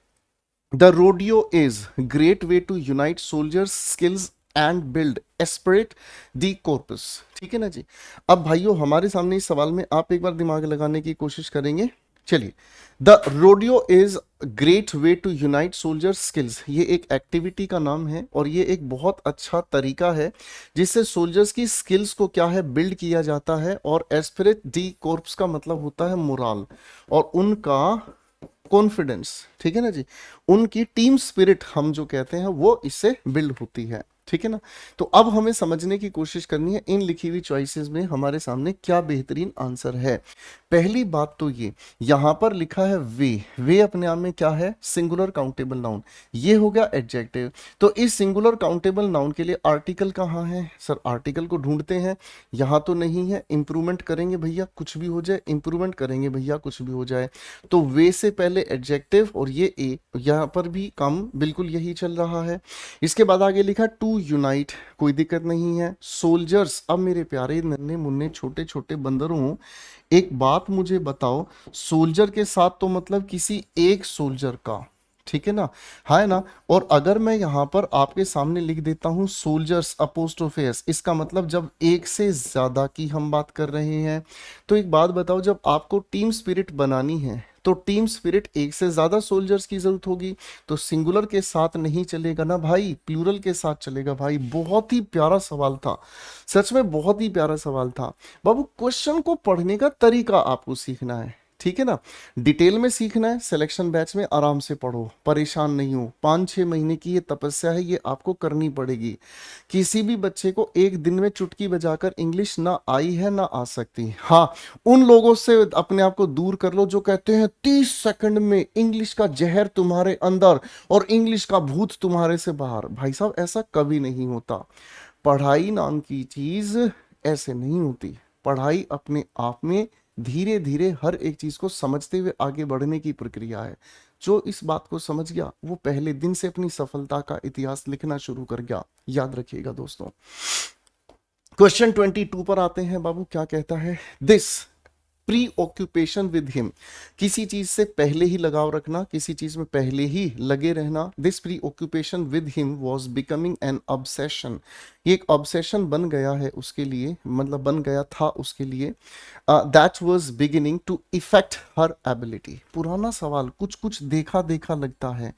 Speaker 1: the rodeo is great way to unite soldiers skills and build esprit de corps. ठीक है ना जी। अब भाइयों हमारे सामने इस सवाल में आप एक बार दिमाग लगाने की कोशिश करेंगे। चलिए, the rodeo is great way to unite soldiers skills, ये एक एक्टिविटी का नाम है और ये एक बहुत अच्छा तरीका है जिससे सोल्जर्स की स्किल्स को क्या है, बिल्ड किया जाता है। और एस्पिरेट दी कॉर्प्स का मतलब होता है मोराल, और उनका कॉन्फिडेंस, ठीक है ना जी, उनकी टीम स्पिरिट हम जो कहते हैं वो इससे बिल्ड होती है, ठीक है ना। तो अब हमें समझने की कोशिश करनी है इन लिखी हुई चॉइसेस में हमारे सामने क्या बेहतरीन आंसर है। पहली बात तो ये, यहां पर लिखा है वे अपने आप में क्या है, सिंगुलर काउंटेबल नाउन, ये हो गया एडजेक्टिव। तो इस सिंगुलर काउंटेबल नाउन के लिए आर्टिकल कहाँ है सर, आर्टिकल को ढूंढते हैं, यहां तो नहीं है, इंप्रूवमेंट करेंगे भैया कुछ भी हो जाए, इंप्रूवमेंट करेंगे भैया कुछ भी हो जाए, तो वे से पहले एडजेक्टिव और ये ए, यहां पर भी काम बिल्कुल यही चल रहा है। इसके बाद आगे लिखा टू यूनाइट, कोई दिक्कत नहीं है। सोल्जर्स, अब मेरे प्यारे नन्हे मुन्ने छोटे छोटे बंदरों, एक बात मुझे बताओ, सोल्जर के साथ तो मतलब किसी एक सोल्जर का, ठीक है ना, है ना। और अगर मैं यहां पर आपके सामने लिख देता हूं सोल्जर्स अपोस्ट्रोफेस, इसका मतलब जब एक से ज्यादा की हम बात कर रहे हैं, तो एक बात बताओ, जब आपको टीम स्पिरिट बनानी है तो टीम स्पिरिट एक से ज्यादा सोल्जर्स की जरूरत होगी, तो सिंगुलर के साथ नहीं चलेगा ना भाई, प्लूरल के साथ चलेगा भाई। बहुत ही प्यारा सवाल था, सच में बहुत ही प्यारा सवाल था बाबू। क्वेश्चन को पढ़ने का तरीका आपको सीखना है, ठीक है ना, डिटेल में सीखना है, सिलेक्शन बैच में आराम से पढ़ो, परेशान नहीं हो। 5-6 महीने की ये तपस्या है, ये आपको करनी पड़ेगी। किसी भी बच्चे को एक दिन में चुटकी बजाकर इंग्लिश ना आई है ना आ सकती। हाँ, उन लोगों से अपने आप को दूर कर लो जो कहते हैं 30 सेकंड में इंग्लिश का जहर तुम्हारे अंदर और इंग्लिश का भूत तुम्हारे से बाहर। भाई साहब ऐसा कभी नहीं होता। पढ़ाई नाम की चीज ऐसे नहीं होती। पढ़ाई अपने आप में धीरे धीरे हर एक चीज को समझते हुए आगे बढ़ने की प्रक्रिया है। जो इस बात को समझ गया वो पहले दिन से अपनी सफलता का इतिहास लिखना शुरू कर गया। याद रखिएगा दोस्तों। क्वेश्चन 22 पर आते हैं बाबू, क्या कहता है, this pre occupation with him, किसी चीज से पहले ही लगाव रखना, किसी चीज में पहले ही लगे रहना। This pre occupation with him was becoming an obsession, ये एक ऑब्सेशन बन गया है उसके लिए, मतलब बन गया था उसके लिए। That was beginning to effect her ability. पुराना सवाल, कुछ कुछ देखा देखा लगता है,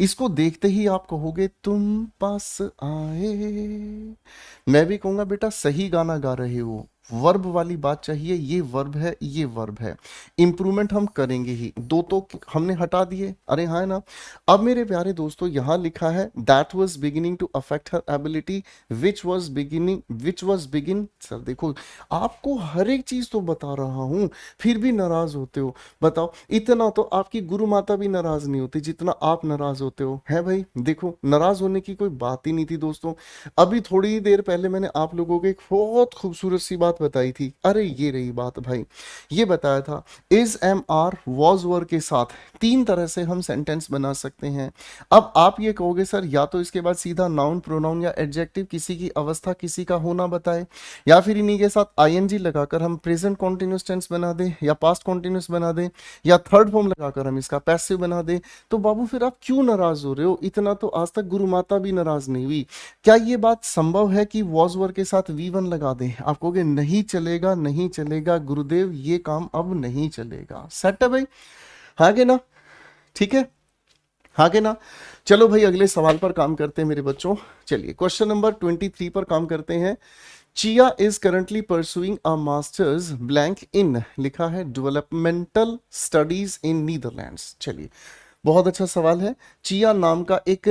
Speaker 1: इसको देखते ही आप कहोगे तुम पास आए, मैं भी कहूंगा बेटा सही गाना गा रहे हो। वर्ब वाली बात चाहिए, ये वर्ब है, ये वर्ब है। इंप्रूवमेंट हम करेंगे ही, दो तो हमने हटा दिए, अरे हाँ ना। अब मेरे प्यारे दोस्तों यहां लिखा है that was beginning to affect her ability, which was begin. Sir देखो, आपको हर एक चीज तो बता रहा हूं, फिर भी नाराज होते हो। बताओ, इतना तो आपकी गुरु माता भी नाराज नहीं होती जितना आप नाराज होते हो, है भाई। देखो, नाराज होने की कोई बात ही नहीं थी दोस्तों। अभी थोड़ी ही देर पहले मैंने आप लोगों को एक बहुत खूबसूरत सी बात बताई थी, अरे ये रही बात भाई। ये बताया था is am are was were के साथ 3 तरह से हम सेंटेंस बना सकते हैं। अब आप ये कहोगे सर या तो इसके बाद सीधा नाउन, प्रोनाउन या एडजेक्टिव किसी की अवस्था, किसी का होना बताए, या फिर इन्हीं के साथ आईएनजी लगाकर हम प्रेजेंट कॉन्टिन्यूअस टेंस बना दें, या पास्ट कॉन्टिन्यूअस बना दें, या थर्ड फॉर्म लगाकर हम इसका पैसिव बना दें। तो बाबू फिर आप क्यों नाराज हो रहे हो? इतना तो आज तक गुरु माता भी नाराज नहीं हुई। क्या ये बात संभव है कि वॉज वर के साथ V1 लगा दें? आप कहोगे नहीं चलेगा, नहीं चलेगा गुरुदेव, ये काम अब नहीं चलेगा। सेट है भाई, हाँ के ना, ठीक है, हाँ के ना। चलो भाई अगले सवाल पर काम करते हैं मेरे बच्चों। चलिए क्वेश्चन नंबर 23 पर काम करते हैं। Chia is currently pursuing a masters blank in, लिखा है डेवलपमेंटल स्टडीज इन नीदरलैंड्स। चलिए, बहुत अच्छा सवाल है। चिया नाम का एक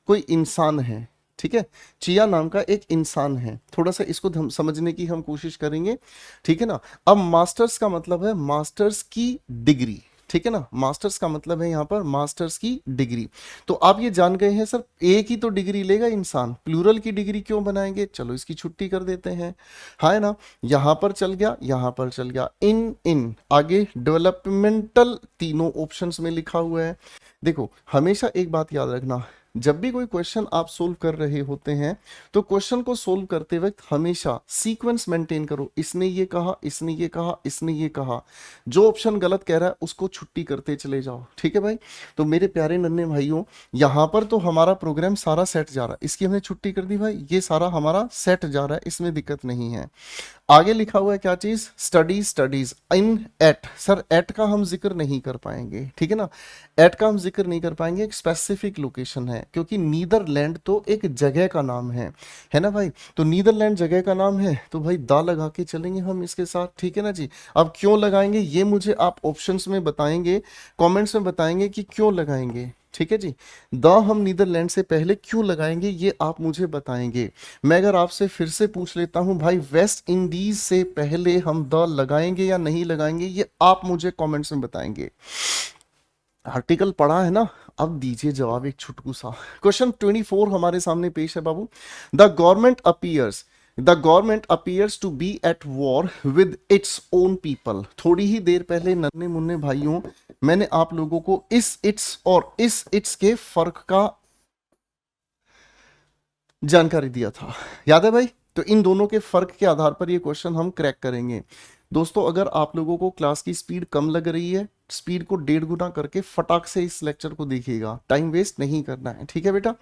Speaker 1: कोई इंसान है, ठीक है, चिया नाम का एक इंसान है। थोड़ा सा इसको हम समझने की हम कोशिश करेंगे, ठीक है ना। अब मास्टर्स का मतलब है मास्टर्स की डिग्री, ठीक है ना, मास्टर्स का मतलब है यहाँ पर मास्टर्स की डिग्री। तो आप ये जान गए हैं सर एक ही तो डिग्री लेगा इंसान, प्लूरल की डिग्री क्यों बनाएंगे? चलो इसकी छुट्टी कर देते हैं, हाँ है ना। यहां पर चल गया, यहां पर चल गया, इन आगे डेवलपमेंटल तीनों ऑप्शंस में लिखा हुआ है। देखो हमेशा एक बात याद रखना, जब भी कोई क्वेश्चन आप सोल्व कर रहे होते हैं तो क्वेश्चन को सोल्व करते वक्त हमेशा सीक्वेंस मेंटेन करो। इसने ये कहा, इसने ये कहा, इसने ये कहा, जो ऑप्शन गलत कह रहा है उसको छुट्टी करते चले जाओ, ठीक है भाई। तो मेरे प्यारे नन्हे भाइयों, यहां पर तो हमारा प्रोग्राम सारा सेट जा रहा है, इसकी हमने छुट्टी कर दी भाई, ये सारा हमारा सेट जा रहा है, इसमें दिक्कत नहीं है। आगे लिखा हुआ है क्या चीज, studies studies in at, sir at का हम जिक्र नहीं कर पाएंगे, ठीक है ना, एट का हम जिक्र नहीं कर पाएंगे, एक स्पेसिफिक लोकेशन है, क्योंकि नीदरलैंड तो एक जगह का नाम है ना भाई, तो नीदरलैंड जगह का नाम है, तो भाई दा लगा के चलेंगे हम इसके साथ, ठीक है ना जी। अब क्यों लगाएंगे ये मुझे आप ऑप्शंस में बताएंगे, कमेंट्स में बताएंगे कि क्यों लगाएंगे, ठीक है जी। द हम नीदरलैंड से पहले क्यों लगाएंगे ये आप मुझे बताएंगे। मैं अगर आपसे फिर से पूछ लेता हूं भाई, वेस्ट इंडीज से पहले हम द लगाएंगे या नहीं लगाएंगे, ये आप मुझे कमेंट्स में बताएंगे। आर्टिकल पढ़ा है ना, अब दीजिए जवाब एक छुटकू सा। क्वेश्चन 24 हमारे सामने पेश है बाबू। The government appears to be at war with its own people. थोड़ी ही देर पहले नन्हे मुन्ने भाइयों मैंने आप लोगों को इस इट्स और इस इट्स के फर्क का जानकारी दिया था, याद है भाई। तो इन दोनों के फर्क के आधार पर ये क्वेश्चन हम क्रैक करेंगे। दोस्तों अगर आप लोगों को क्लास की स्पीड कम लग रही है, स्पीड को 1.5 गुना करके फटाक से इस लेक्चर को देखिएगा, टाइम वेस्ट नहीं करना है, ठीक है बेटा।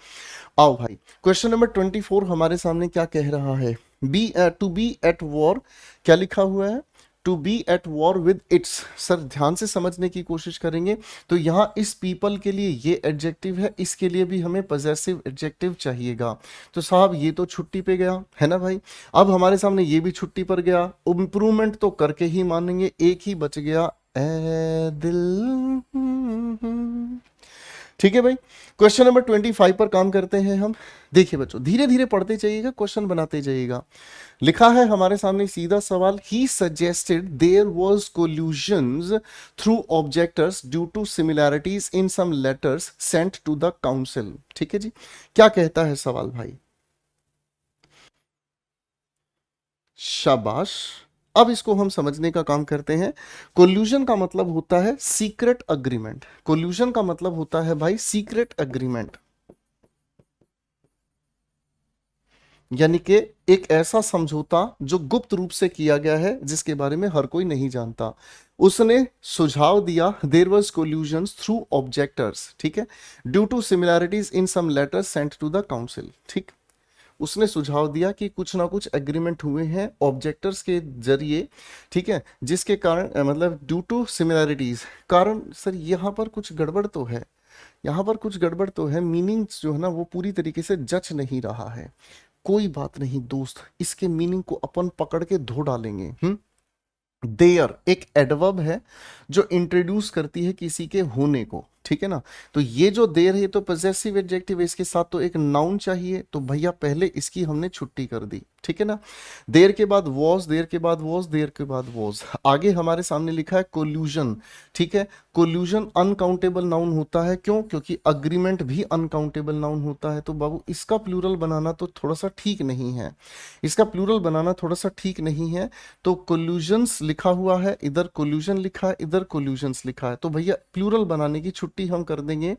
Speaker 1: आओ भाई, क्वेश्चन नंबर 24 हमारे सामने क्या कह रहा है, टू बी एट वॉर, क्या लिखा हुआ है, to be at war with its. Sir ध्यान से समझने की कोशिश करेंगे, तो यहां इस पीपल के लिए ये एडजेक्टिव है, इसके लिए भी हमें पजेसिव एडजेक्टिव चाहिएगा। तो साहब ये तो छुट्टी पे गया है ना भाई, अब हमारे सामने ये भी छुट्टी पर गया, इंप्रूवमेंट तो करके ही मानेंगे, एक ही बच गया, ए दिल, ठीक है भाई। क्वेश्चन नंबर 25 पर काम करते हैं हम। देखिए बच्चों धीरे धीरे पढ़ते जाइएगा, क्वेश्चन बनाते जाइएगा। लिखा है हमारे सामने सीधा सवाल, he suggested there was collusions through objectors due to similarities in some letters sent to the council. ठीक है जी, क्या कहता है सवाल भाई, शाबाश। अब इसको हम समझने का काम करते हैं। कोल्यूशन का मतलब होता है सीक्रेट अग्रीमेंट, कोल्यूशन का मतलब होता है भाई सीक्रेट अग्रीमेंट, यानी कि एक ऐसा समझौता जो गुप्त रूप से किया गया है, जिसके बारे में हर कोई नहीं जानता। उसने सुझाव दिया there was collusions through objectors, ठीक है, due to similarities in some letters sent to the council. ठीक, उसने सुझाव दिया कि कुछ ना कुछ एग्रीमेंट हुए हैं ऑब्जेक्टर्स के जरिए, ठीक है, जिसके कारण मतलब ड्यू टू सिमिलैरिटीज, कारण सर यहाँ पर कुछ गड़बड़ तो है, यहाँ पर कुछ गड़बड़ तो है, मीनिंग जो है ना वो पूरी तरीके से जच नहीं रहा है। कोई बात नहीं दोस्त, इसके मीनिंग को अपन पकड़ के धो डालेंगे। देयर एक एडवर्ब है जो इंट्रोड्यूस करती है किसी के होने को, ठीक है ना। तो ये जो देर है तो पजेसिव एडजेक्टिव है, इसके साथ तो एक नाउन चाहिए, तो भैया पहले इसकी हमने छुट्टी कर दी, ठीक है ना। देर के बाद वॉज, देर के बाद वॉज, देर के बाद वॉज। आगे हमारे सामने लिखा है कोल्यूजन, ठीक है। कोल्यूजन अनकाउंटेबल नाउन होता है, क्यों, क्योंकि अग्रीमेंट भी अनकाउंटेबल नाउन होता है। तो बाबू इसका प्लूरल बनाना तो थोड़ा सा ठीक नहीं है, इसका प्लूरल बनाना थोड़ा सा ठीक नहीं है। तो कोल्यूजन्स लिखा हुआ है, इधर कोल्यूजन लिखा है, इधर कोल्यूजन्स लिखा है, तो भैया प्लूरल बनाने की छुट्टी हम कर देंगे।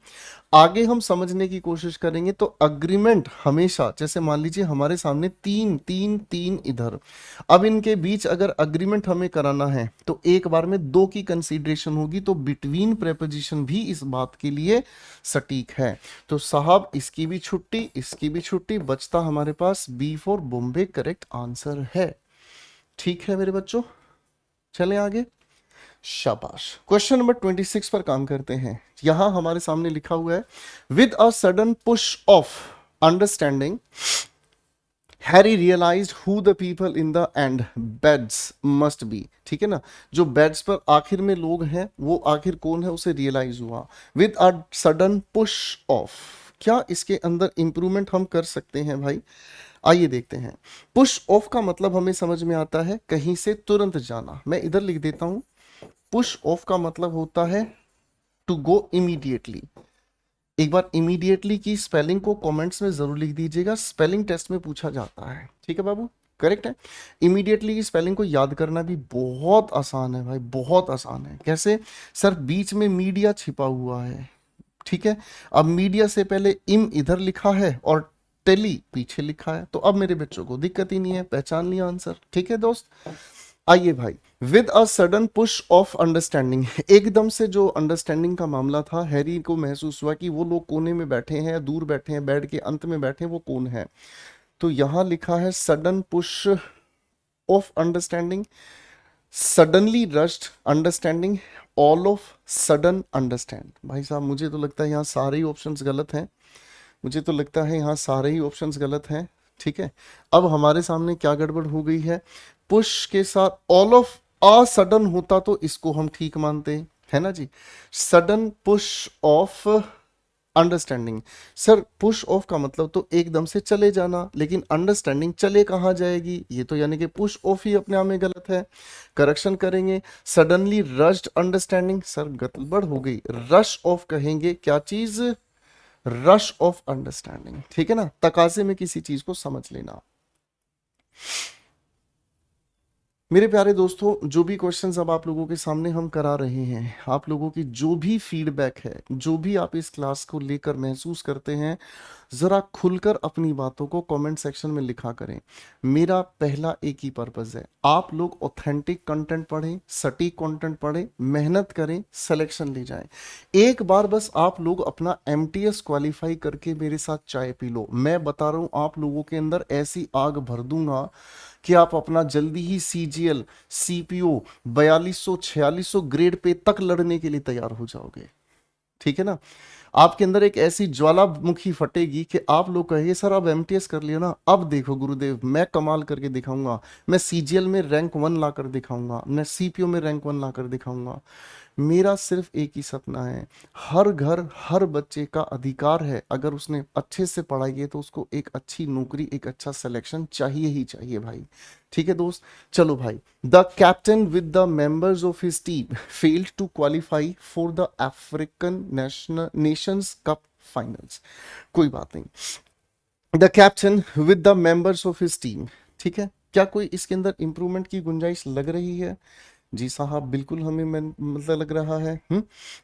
Speaker 1: आगे हम समझने की कोशिश करेंगे। तो अग्रीमेंट हमेशा, जैसे मान लीजिए हमारे सामने तीन तीन तीन इधर, अब इनके बीच अगर अग्रीमेंट हमें कराना है तो एक बार में दो की कंसीडरेशन होगी, तो बिटवीन प्रेपोजिशन भी इस बात के लिए सटीक है। तो साहब इसकी भी छुट्टी, इसकी भी छुट्टी, बचता हमारे पास B for Bombay correct answer है। ठीक है मेरे बच्चों, चलें आगे, शाबाश। क्वेश्चन नंबर 26 पर काम करते हैं। यहां हमारे सामने लिखा हुआ है, with a sudden push of understanding Harry realised who the people in the end beds must be. ठीक है ना, जो बेड्स पर आखिर में लोग हैं वो आखिर कौन है, उसे रियलाइज हुआ। With a sudden push of, क्या इसके अंदर इंप्रूवमेंट हम कर सकते हैं भाई, आइए देखते हैं। पुश ऑफ का मतलब हमें समझ में आता है कहीं से तुरंत जाना, मैं इधर लिख देता हूं। पुश ऑफ का मतलब होता है टू गो इमीडिएटली। एक बार इमीडिएटली की स्पेलिंग को कमेंट्स में जरूर लिख दीजिएगा, स्पेलिंग टेस्ट में पूछा जाता है, ठीक है बाबू, करेक्ट है। इमीडिएटली की स्पेलिंग को याद करना भी बहुत आसान है भाई, बहुत आसान है। कैसे सर, बीच में मीडिया छिपा हुआ है, ठीक है। अब मीडिया से पहले इम इधर लिखा है और टेली पीछे लिखा है, तो अब मेरे बच्चों को दिक्कत ही नहीं है, पहचान लिया आंसर, ठीक है दोस्त। आइए भाई, with a sudden push of understanding, एकदम से जो अंडरस्टैंडिंग का मामला था, हैरी को महसूस हुआ कि वो लोग कोने में बैठे हैं, दूर बैठे हैं, बेड के अंत में बैठे हैं, वो कौन है। तो यहां लिखा है sudden push of understanding, suddenly rushed understanding, all of sudden understand. भाई साहब मुझे तो लगता है यहाँ सारे ही ऑप्शंस गलत हैं, मुझे तो लगता है यहाँ सारे ही ऑप्शंस गलत हैं। ठीक है, अब हमारे सामने क्या गड़बड़ हो गई है, पुश के साथ ऑल ऑफ आ सडन होता तो इसको हम ठीक मानते, है ना जी। Sudden push of understanding, sir push of का मतलब तो एकदम से चले जाना, लेकिन अंडरस्टैंडिंग चले कहाँ जाएगी, ये तो यानी कि पुश ऑफ ही अपने आप में गलत है। करेक्शन करेंगे, सडनली रश्ड अंडरस्टैंडिंग, सर गड़बड़ हो गई, रश ऑफ कहेंगे, क्या चीज, रश ऑफ अंडरस्टैंडिंग। ठीक है ना, तकाजे में किसी चीज को समझ लेना। मेरे प्यारे दोस्तों, जो भी क्वेश्चंस अब आप लोगों के सामने हम करा रहे हैं, आप लोगों की जो भी फीडबैक है, जो भी आप इस क्लास को लेकर महसूस करते हैं, जरा खुलकर अपनी बातों को कमेंट सेक्शन में लिखा करें। मेरा पहला एक ही पर्पस है, आप लोग ऑथेंटिक कंटेंट पढ़ें, सटीक कंटेंट पढ़ें, मेहनत करें, सिलेक्शन ले जाएं। एक बार बस आप लोग अपना एमटीएस क्वालिफाई करके मेरे साथ चाय पी लो, मैं बता रहा हूं आप लोगों के अंदर ऐसी आग भर दूंगा कि आप अपना जल्दी ही सीजीएल, सीपीओ 4200-4600 ग्रेड पे तक लड़ने के लिए तैयार हो जाओगे। ठीक है ना, आपके अंदर एक ऐसी ज्वालामुखी फटेगी कि आप लोग कहेंगे सर अब एमटीएस कर लिया ना, अब देखो गुरुदेव मैं कमाल करके दिखाऊंगा, मैं सीजीएल में रैंक 1 लाकर दिखाऊंगा, मैं सीपीओ में रैंक 1 लाकर दिखाऊंगा। मेरा सिर्फ एक ही सपना है, हर घर हर बच्चे का अधिकार है, अगर उसने अच्छे से पढ़ाई है तो उसको एक अच्छी नौकरी, एक अच्छा सिलेक्शन चाहिए ही चाहिए भाई। ठीक है दोस्त, चलो भाई। The captain with the members of his team failed to qualify for the African Nations Cup finals. कोई बात नहीं, the captain with the members of his team. ठीक है, क्या कोई इसके अंदर इंप्रूवमेंट की गुंजाइश लग रही है? जी साहब बिल्कुल हमें मतलब लग रहा है।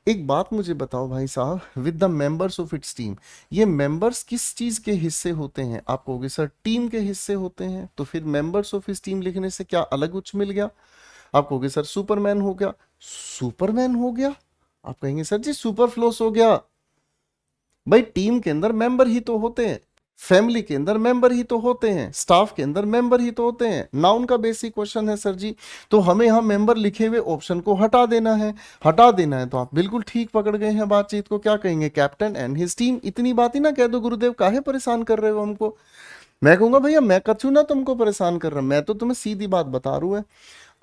Speaker 1: एक बात मुझे बताओ भाई साहब, with the members of its team, ये मेंबर्स किस चीज के हिस्से होते हैं? आप कहोगे सर टीम के हिस्से होते हैं, तो फिर मेंबर्स ऑफ इस टीम लिखने से क्या अलग कुछ मिल गया? आप कहोगे सर सुपरमैन हो गया, सुपरमैन हो गया, आप कहेंगे सर जी सुपर फ्लोस हो गया। भाई टीम के अंदर मेंबर ही तो होते हैं, फैमिली के अंदर मेंबर ही तो होते हैं, स्टाफ के अंदर मेंबर ही तो होते हैं। नाउन का बेसिक क्वेश्चन है सर जी, तो हमें यहां मेंबर लिखे हुए ऑप्शन को हटा देना है। हटा देना है तो आप बिल्कुल ठीक पकड़ गए हैं बातचीत को। क्या कहेंगे, कैप्टन एंड हिज टीम। इतनी बात ही ना कह दो गुरुदेव, काहे परेशान कर रहे हो हमको। मैं कहूंगा भैया मैं कचू ना तुमको परेशान कर रहा, मैं तो तुम्हें सीधी बात बता रहा हूं।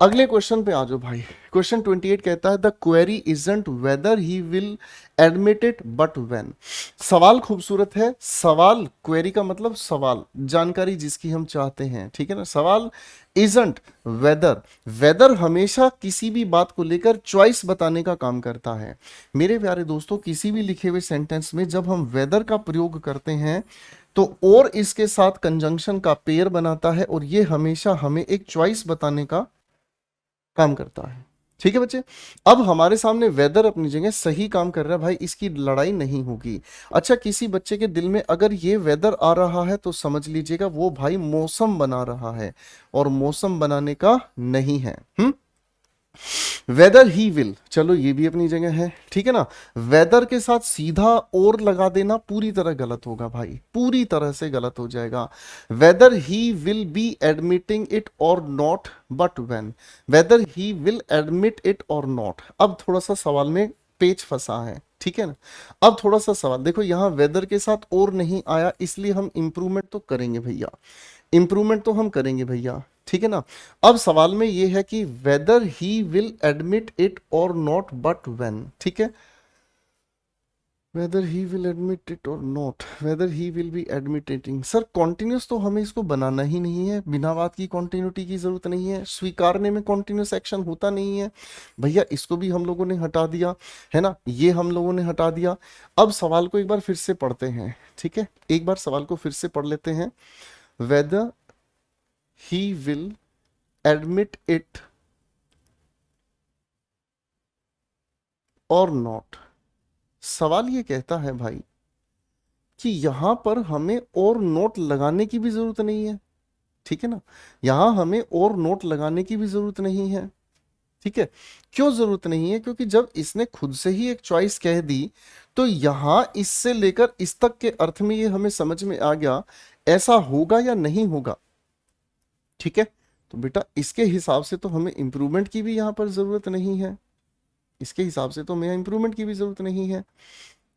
Speaker 1: अगले क्वेश्चन पे आ जाओ भाई। क्वेश्चन 28 कहता है the query isn't weather he will admit it but when. सवाल खूबसूरत है, सवाल क्वेरी का मतलब सवाल, जानकारी जिसकी हम चाहते हैं। ठीक है ना, सवाल इजंट वेदर, वेदर हमेशा किसी भी बात को लेकर चॉइस बताने का काम करता है। मेरे प्यारे दोस्तों, किसी भी लिखे हुए सेंटेंस में जब हम वेदर का प्रयोग करते हैं तो और इसके साथ कंजंक्शन का पेयर बनाता है, और ये हमेशा हमें एक चॉइस बताने का काम करता है। ठीक है बच्चे, अब हमारे सामने वेदर अपनी जगह सही काम कर रहा है भाई, इसकी लड़ाई नहीं होगी। अच्छा, किसी बच्चे के दिल में अगर ये वेदर आ रहा है तो समझ लीजिएगा वो भाई मौसम बना रहा है, और मौसम बनाने का नहीं है। वेदर ही विल, चलो ये भी अपनी जगह है। ठीक है ना, वेदर के साथ सीधा और लगा देना पूरी तरह गलत होगा भाई, पूरी तरह से गलत हो जाएगा। Whether he will be admitting it or not but when, whether he will admit it or not. अब थोड़ा सा सवाल में पेच फंसा है। ठीक है ना, अब थोड़ा सा सवाल देखो, यहां वेदर के साथ और नहीं आया, इसलिए हम इंप्रूवमेंट तो करेंगे भैया, इंप्रूवमेंट तो हम करेंगे भैया। ठीक है ना, अब सवाल में यह है कि whether he will admit it or not but when. ठीक है, whether he will admit it or not, whether he will be admitting. Sir continues तो हमें इसको बनाना ही नहीं है, बिना बात की कॉन्टिन्यूटी की जरूरत नहीं है, स्वीकारने में कॉन्टिन्यूस एक्शन होता नहीं है भैया, इसको भी हम लोगों ने हटा दिया है ना, ये हम लोगों ने हटा दिया। अब सवाल को एक बार फिर से पढ़ते हैं। ठीक है, एक बार सवाल को फिर से पढ़ लेते हैं। Whether he will admit it or not। सवाल ये कहता है भाई कि यहां पर हमें और नोट लगाने की भी जरूरत नहीं है। ठीक है ना, यहां हमें और नोट लगाने की भी जरूरत नहीं है। ठीक है, क्यों जरूरत नहीं है? क्योंकि जब इसने खुद से ही एक चॉइस कह दी तो यहां इससे लेकर इस तक के अर्थ में ये हमें समझ में आ गया ऐसा होगा या नहीं होगा। ठीक है, तो बेटा इसके हिसाब से तो हमें इंप्रूवमेंट की भी यहाँ पर जरूरत नहीं है, इसके हिसाब से तो हमें इंप्रूवमेंट की भी जरूरत नहीं है,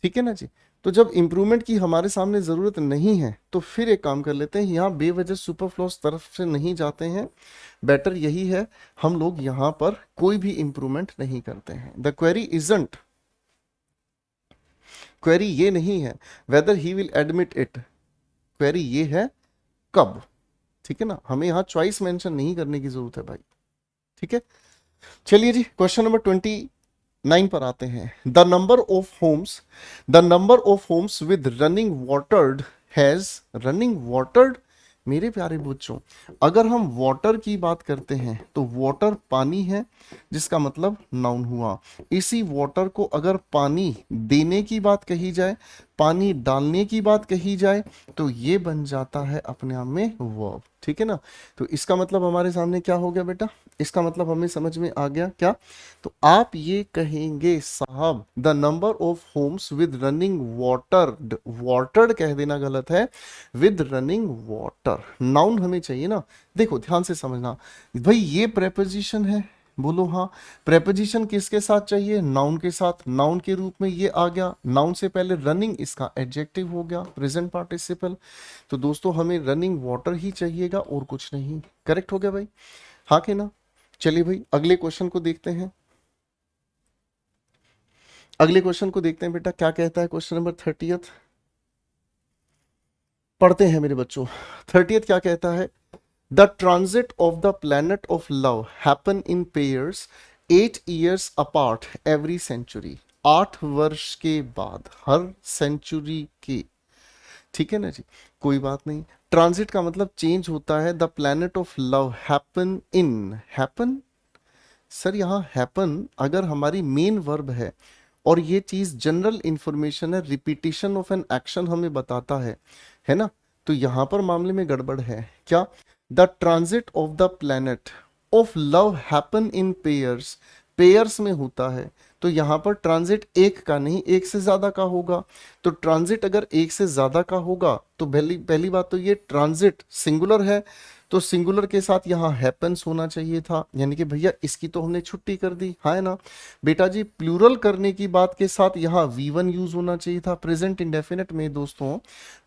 Speaker 1: ठीक है ना जी। तो जब इंप्रूवमेंट की हमारे सामने जरूरत नहीं है तो फिर एक काम कर लेते हैं, यहाँ बेवजह सुपरफ्लोस तरफ से नहीं जाते हैं, बेटर यही है हम लोग यहाँ पर कोई भी इंप्रूवमेंट नहीं करते हैं। द क्वेरी इजंट, क्वेरी ये नहीं है whether he will admit it, query ये है कब, ठीक है ना, हमें यहाँ चॉइस मेंशन नहीं करने की जरूरत है भाई, ठीक है। चलिए जी क्वेश्चन नंबर 29 पर आते हैं। The number of homes with running watered has, running watered, मेरे प्यारे बच्चों अगर हम वाटर की बात करते हैं तो वाटर पानी है, जिसका मतलब नाउन हुआ। इसी वाटर को अगर पानी देने की बात कही जाए, पानी डालने की बात कही जाए, तो ये बन जाता है अपने आप में वर्ब, ठीक है ना। तो इसका मतलब हमारे सामने क्या हो गया बेटा, इसका मतलब हमें समझ में आ गया क्या। तो आप ये कहेंगे साहब the number of homes with running watered, watered कह देना गलत है, विद रनिंग वाटर, नाउन हमें चाहिए ना। देखो ध्यान से समझना भाई, ये प्रेपोजिशन है, बोलो हाँ। प्रेपोजिशन किसके साथ चाहिए, नाउन के साथ, नाउन के रूप में ये आ गया, नाउन से पहले रनिंग इसका एडजेक्टिव हो गया, प्रेजेंट पार्टिसिपल। तो दोस्तों हमें रनिंग वाटर ही चाहिएगा और कुछ नहीं, करेक्ट हो गया भाई, हाँ के ना। चलिए भाई अगले क्वेश्चन को देखते हैं, अगले क्वेश्चन को देखते हैं बेटा क्या कहता है। क्वेश्चन नंबर 30 पढ़ते हैं मेरे बच्चों। 30 क्या कहता है, the transit of the planet of love happen in pairs 8 years apart every century, 8 वर्ष के बाद हर सेंचुरी के, ठीक है ना जी, कोई बात नहीं। ट्रांजिट का मतलब चेंज होता है, the planet of love happen in, happen sir यहाँ हैपन अगर हमारी मेन वर्ब है और ये चीज जनरल इंफॉर्मेशन है, रिपीटिशन ऑफ एन एक्शन हमें बताता है ना, तो यहां पर मामले में गड़बड़ है क्या। The transit of the planet of love happen in pairs, pairs में होता है, तो यहां पर ट्रांजिट एक का नहीं एक से ज्यादा का होगा। तो ट्रांजिट अगर एक से ज्यादा का होगा तो पहली बात तो ये ट्रांजिट सिंगुलर है, तो सिंगुलर के साथ यहाँ हैपन्स होना चाहिए था, यानी कि भैया इसकी तो हमने छुट्टी कर दी, है ना बेटा जी। प्लूरल करने की बात के साथ यहाँ V1 यूज होना चाहिए था। प्रेजेंट इंडेफिनिट में दोस्तों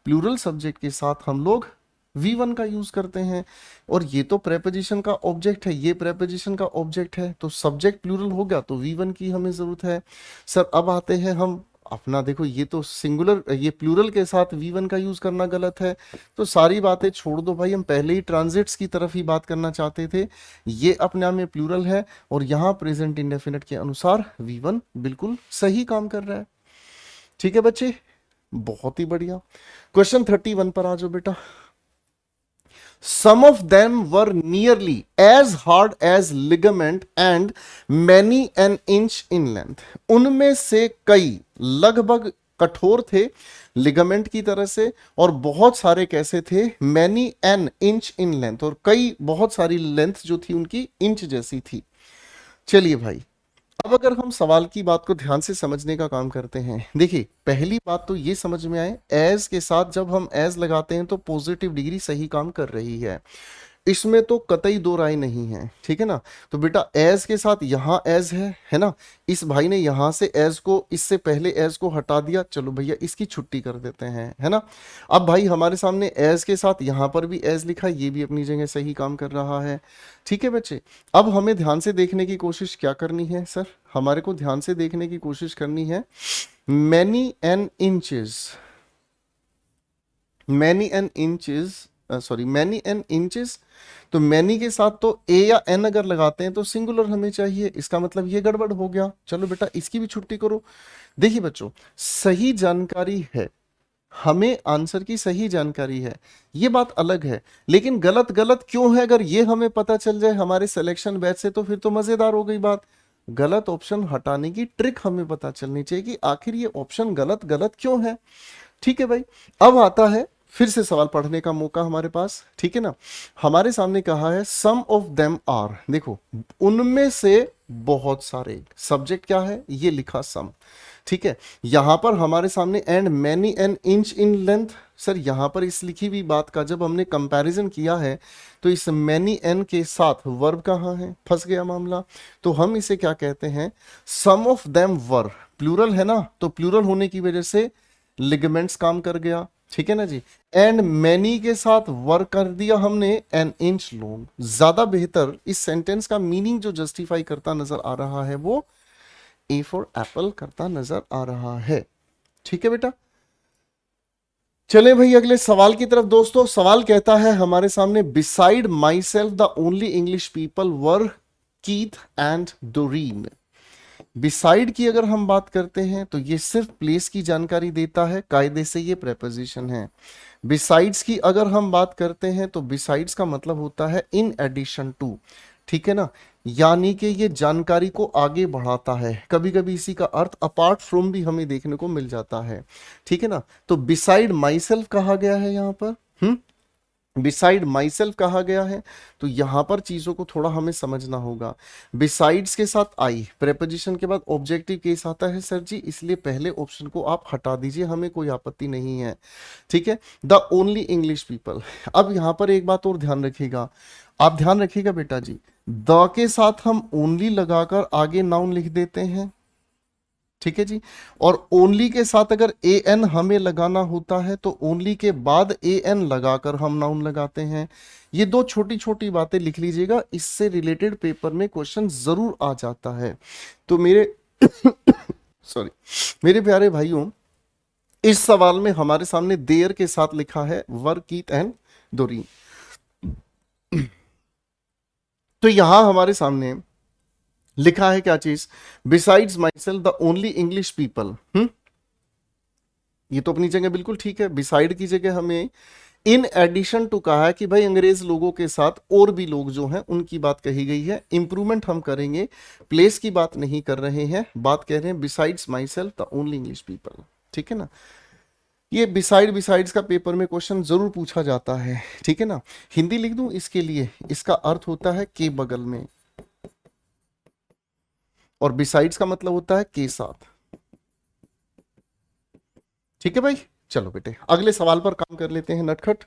Speaker 1: प्लूरल सब्जेक्ट के साथ हम लोग V1 का यूज करते हैं, और ये तो प्रेपोजिशन का ऑब्जेक्ट है, ये प्रेपोजिशन का ऑब्जेक्ट है, तो सब्जेक्ट प्लूरल हो गया तो V1 की हमें जरूरत है। सर अब आते हैं हम अपना, देखो ये तो सिंगुलर, ये प्लूरल के साथ V1 का यूज करना गलत है, तो सारी बातें छोड़ दो भाई, हम पहले ही ट्रांजिट्स की तरफ ही बात करना चाहते थे। ये अपने आप में प्लूरल है और यहाँ प्रेजेंट इंडेफिनिट के अनुसार V1 बिल्कुल सही काम कर रहा है, ठीक है बच्चे, बहुत ही बढ़िया। क्वेश्चन 31 पर आ जाओ बेटा। Some of them were nearly as hard as ligament and many an inch in length. उनमें से कई लगभग कठोर थे लिगामेंट की तरह से, और बहुत सारे कैसे थे, many an inch in length, और कई बहुत सारी लेंथ जो थी उनकी इंच जैसी थी। चलिए भाई अब अगर हम सवाल की बात को ध्यान से समझने का काम करते हैं, देखिए पहली बात तो ये समझ में आए, एज के साथ जब हम एज लगाते हैं तो पॉजिटिव डिग्री सही काम कर रही है, इसमें तो कतई दो राय नहीं है, ठीक है ना। तो बेटा एज के साथ यहाँ एज है ना, इस भाई ने यहां से एज को, इससे पहले एज को हटा दिया, चलो भैया इसकी छुट्टी कर देते हैं, है ना। अब भाई हमारे सामने एज के साथ यहां पर भी एज लिखा, ये भी अपनी जगह सही काम कर रहा है, ठीक है बच्चे। अब हमें ध्यान से देखने की कोशिश क्या करनी है सर, हमारे को ध्यान से देखने की कोशिश करनी है many an inches, many an inches, sorry many an inches, तो मैनी के साथ तो ए या एन अगर लगाते हैं तो सिंगुलर हमें चाहिए, इसका मतलब ये गड़बड़ हो गया, चलो बेटा इसकी भी छुट्टी करो। देखिए बच्चों सही जानकारी है, हमें आंसर की सही जानकारी है, ये बात अलग है, लेकिन गलत गलत क्यों है अगर ये हमें पता चल जाए हमारे सिलेक्शन बैच से तो फिर तो मजेदार हो गई बात। गलत ऑप्शन हटाने की ट्रिक हमें पता चलनी चाहिए कि आखिर ये ऑप्शन गलत गलत क्यों है, ठीक है भाई। अब आता है फिर से सवाल पढ़ने का मौका हमारे पास, ठीक है ना। हमारे सामने कहा है सम ऑफ देम आर, देखो उनमें से बहुत सारे, सब्जेक्ट क्या है ये लिखा सम, ठीक है। यहां पर हमारे सामने and many an inch in length, sir यहां पर इस लिखी हुई बात का जब हमने कंपैरिजन किया है तो इस मैनी एन के साथ वर्ब कहाँ है, फंस गया मामला। तो हम इसे क्या कहते हैं, सम ऑफ देम वर, प्लूरल है ना, तो प्लूरल होने की वजह से लिगामेंट्स काम कर गया, ठीक है ना जी। एंड मैनी के साथ वर्क कर दिया हमने एन इंच लॉन्ग, ज्यादा बेहतर इस सेंटेंस का मीनिंग जो जस्टिफाई करता नजर आ रहा है वो ए फॉर एप्पल करता नजर आ रहा है, ठीक है बेटा। चले भाई अगले सवाल की तरफ दोस्तों। सवाल कहता है हमारे सामने, beside myself the only English people were Keith and Doreen. Beside की अगर हम बात करते हैं तो ये सिर्फ प्लेस की जानकारी देता है, कायदे से ये प्रेपोजिशन है। बिसाइड्स की अगर हम बात करते हैं तो बिसाइड्स का मतलब होता है इन एडिशन टू, ठीक है ना, यानी कि ये जानकारी को आगे बढ़ाता है। कभी कभी इसी का अर्थ अपार्ट फ्रॉम भी हमें देखने को मिल जाता है, ठीक है ना। तो बिसाइड माई सेल्फ कहा गया है यहां पर, बिसाइड माई सेल्फ कहा गया है, तो यहां पर चीजों को थोड़ा हमें समझना होगा। बिसाइड्स के साथ आई, प्रेपोजिशन के बाद ऑब्जेक्टिव केस आता है सर जी, इसलिए पहले ऑप्शन को आप हटा दीजिए, हमें कोई आपत्ति नहीं है, ठीक है। द ओनली इंग्लिश पीपल, अब यहां पर एक बात और ध्यान रखिएगा, आप ध्यान रखिएगा बेटा जी, द के साथ हम ओनली लगाकर आगे नाउन लिख देते हैं, ठीक है जी। और ओनली के साथ अगर ए एन हमें लगाना होता है तो ओनली के बाद ए एन लगाकर हम नाउन लगाते हैं। ये दो छोटी छोटी बातें लिख लीजिएगा, इससे रिलेटेड पेपर में क्वेश्चन जरूर आ जाता है। तो मेरे सॉरी मेरे प्यारे भाइयों, इस सवाल में हमारे सामने देयर के साथ लिखा है वर कीथ एंड डोरीन। तो यहां हमारे सामने लिखा है क्या चीज, besides my self the only English people. ये तो अपनी जगह बिल्कुल ठीक है। बिसाइड की जगह हमें इन एडिशन टू कहा है कि भाई अंग्रेज लोगों के साथ और भी लोग जो हैं उनकी बात कही गई है। इंप्रूवमेंट हम करेंगे, प्लेस की बात नहीं कर रहे हैं, बात कह रहे हैं besides my self the only English people, ठीक है ना। ये बिसाइड्स का पेपर में क्वेश्चन जरूर पूछा जाता है, ठीक है ना। हिंदी लिख दूं इसके लिए, इसका अर्थ होता है के बगल में, और बिसाइड्स का मतलब होता है के साथ, ठीक है भाई। चलो बेटे अगले सवाल पर काम कर लेते हैं नटखट।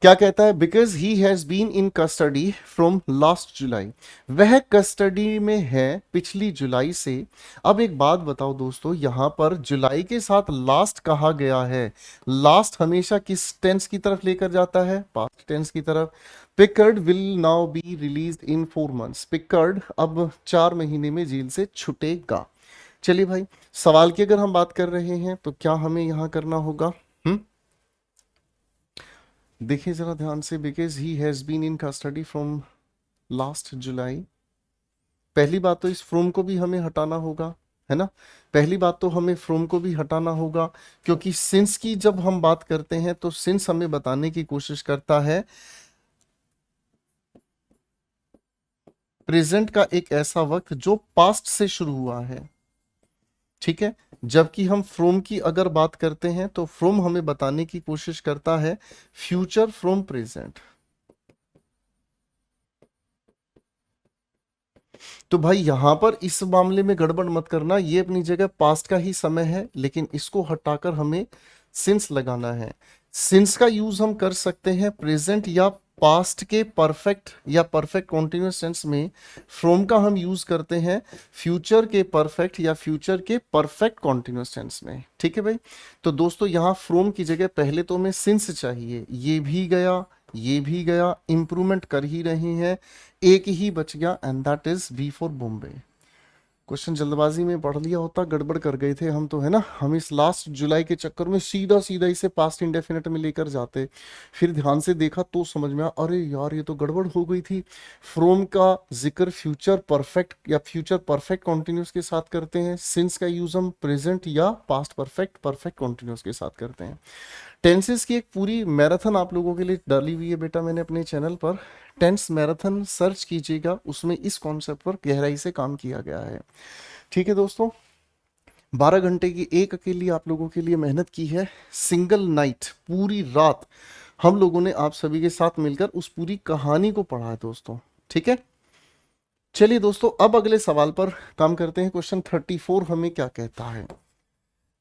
Speaker 1: क्या कहता है, because he has been in custody from last July, वह कस्टडी में है पिछली जुलाई से। अब एक बात बताओ दोस्तों, यहां पर जुलाई के साथ लास्ट कहा गया है, लास्ट हमेशा किस टेंस की तरफ लेकर जाता है, पास्ट टेंस की तरफ। Picard will now be release in 4 months, Picard अब 4 महीने में जेल से छूटेगा। चलिए भाई, सवाल की अगर हम बात कर रहे हैं तो क्या हमें यहां करना होगा, देखिए जरा ध्यान से, because he has been in custody from last July. पहली बात तो इस फ्रॉम को भी हमें हटाना होगा, है ना। पहली बात तो हमें फ्रॉम को भी हटाना होगा, क्योंकि सिंस की जब हम बात करते हैं तो सिंस हमें बताने की कोशिश करता है प्रेजेंट का एक ऐसा वक्त जो पास्ट से शुरू हुआ है, ठीक है। जबकि हम फ्रॉम की अगर बात करते हैं तो फ्रॉम हमें बताने की कोशिश करता है फ्यूचर फ्रॉम प्रेजेंट। तो भाई यहां पर इस मामले में गड़बड़ मत करना, ये अपनी जगह पास्ट का ही समय है, लेकिन इसको हटाकर हमें सिंस लगाना है। सिंस का यूज हम कर सकते हैं प्रेजेंट या पास्ट के परफेक्ट या परफेक्ट कॉन्टिन्यूअस टेंस में। फ्रॉम का हम यूज करते हैं फ्यूचर के परफेक्ट या फ्यूचर के परफेक्ट कॉन्टिन्यूअस टेंस में, ठीक है भाई। तो दोस्तों यहाँ फ्रॉम की जगह पहले तो हमें सिंस चाहिए, ये भी गया, ये भी गया, इंप्रूवमेंट कर ही रहे हैं, एक ही बच गया and that is B for Bombay. Question जल्दबाजी में पढ़ लिया होता, गड़बड़ कर गए थे हम तो, है ना। हम इस लास्ट जुलाई के चक्कर में सीधा सीधा इसे पास्ट इंडेफिनिट में लेकर जाते, फिर ध्यान से देखा तो समझ में आया, अरे यार ये तो गड़बड़ हो गई थी। फ्रॉम का जिक्र फ्यूचर परफेक्ट या फ्यूचर परफेक्ट कॉन्टिन्यूस के साथ करते हैं, सिंस का यूज हम प्रेजेंट या पास्ट परफेक्ट परफेक्ट कॉन्टिन्यूस के साथ करते हैं। टेंसेस की एक पूरी मैराथन आप लोगों के लिए डाली हुई है बेटा मैंने अपने चैनल पर, टेंस मैराथन सर्च कीजिएगा, उसमें इस कॉन्सेप्ट पर गहराई से काम किया गया है, ठीक है दोस्तों। 12 घंटे की एक अकेली आप लोगों के लिए मेहनत की है। सिंगल नाइट, पूरी रात हम लोगों ने आप सभी के साथ मिलकर उस पूरी कहानी को पढ़ा है दोस्तों। ठीक है, चलिए दोस्तों अब अगले सवाल पर काम करते हैं। क्वेश्चन 34 हमें क्या कहता है?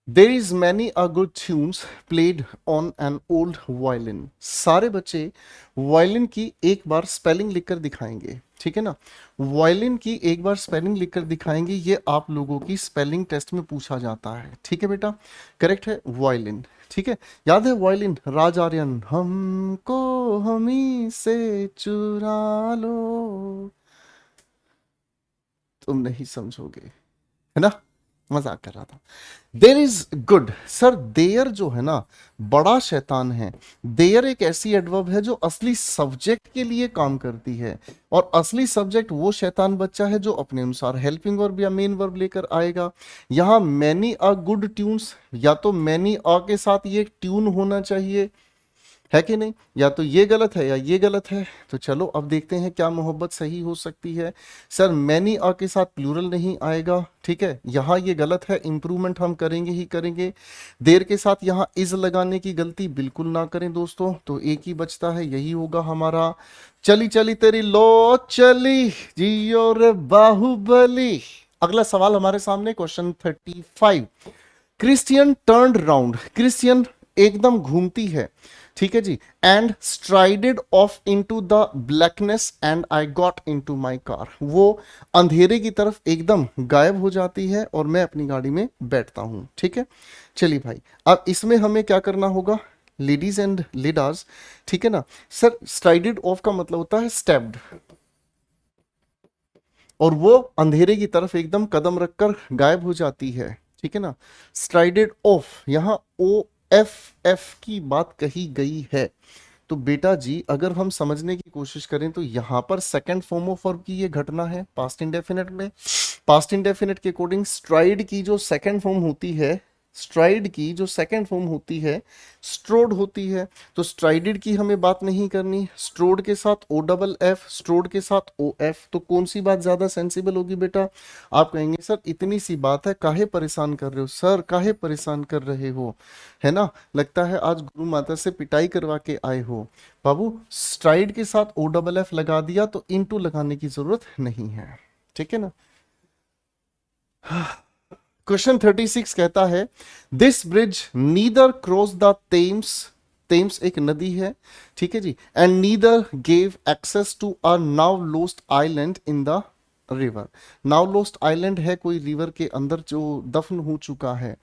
Speaker 1: There is many a good tunes played on an old violin. सारे बच्चे वायलिन की एक बार स्पेलिंग लिखकर दिखाएंगे, ठीक है ना। वायलिन की एक बार स्पेलिंग लिखकर दिखाएंगे, ये आप लोगों की स्पेलिंग टेस्ट में पूछा जाता है। ठीक है बेटा, करेक्ट है वायलिन। ठीक है, याद है वायलिन, राज आर्यन, हमको हमी से चुरा लो, तुम नहीं समझोगे, है ना, मजाक कर रहा था। There is good, sir there जो है ना बड़ा शैतान है। देयर एक ऐसी एडवर्ब है जो असली सब्जेक्ट के लिए काम करती है, और असली सब्जेक्ट वो शैतान बच्चा है जो अपने अनुसार हेल्पिंग वर्ब या मेन वर्ब लेकर आएगा। यहां मैनी अ गुड ट्यून्स, या तो मैनी अ के साथ ये ट्यून होना चाहिए, है कि नहीं, या तो ये गलत है या ये गलत है। तो चलो अब देखते हैं क्या मोहब्बत सही हो सकती है। सर मैनी आ के साथ प्लूरल नहीं आएगा, ठीक है, यहाँ ये गलत है, इंप्रूवमेंट हम करेंगे ही करेंगे। देर के साथ यहाँ इज लगाने की गलती बिल्कुल ना करें दोस्तों, तो एक ही बचता है, यही होगा हमारा। चली चली तेरी लो चली जियो रे बाहुबली। अगला सवाल हमारे सामने question 35। Christian turned round, Christian एकदम घूमती है, ठीक है जी, and strided off into the blackness and I got into my car. वो अंधेरे की तरफ एकदम गायब हो जाती है और मैं अपनी गाड़ी में बैठता हूं। ठीक है, चलिए भाई अब इसमें हमें क्या करना होगा, लेडीज एंड लेडास, ठीक है ना। सर स्ट्राइडेड ऑफ का मतलब होता है स्टेप्ड, और वो अंधेरे की तरफ एकदम कदम रखकर गायब हो जाती है, ठीक है ना। स्ट्राइडेड ऑफ, यहां ओ एफ एफ की बात कही गई है। तो बेटा जी अगर हम समझने की कोशिश करें तो यहां पर सेकंड फॉर्म ऑफ वर्ब की ये घटना है पास्ट इंडेफिनिट में। पास्ट इंडेफिनिट के अकॉर्डिंग स्ट्राइड की जो सेकंड फॉर्म होती है, स्ट्राइड की जो सेकंड फॉर्म होती है स्ट्रोड होती है। तो स्ट्राइडेड की हमें बात नहीं करनी, स्ट्रोड के साथ ओ डबल एफ, स्ट्रोड के साथ ओ एफ, तो कौन सी बात ज्यादा सेंसिबल होगी बेटा? आप कहेंगे सर इतनी सी बात है, काहे परेशान कर रहे हो सर, काहे परेशान कर रहे हो, है ना, लगता है आज गुरु माता से पिटाई करवा के आए हो। बाबू स्ट्राइड के साथ ओ डबल एफ लगा दिया तो इनटू लगाने की जरूरत नहीं है, ठीक है ना। क्वेश्चन 36 कहता है this bridge neither cross the Thames, Thames एक नदी है, ठीक है जी, and neither gave access to a now lost island in the river. Now lost island है कोई रिवर के अंदर जो दफन हो चुका है।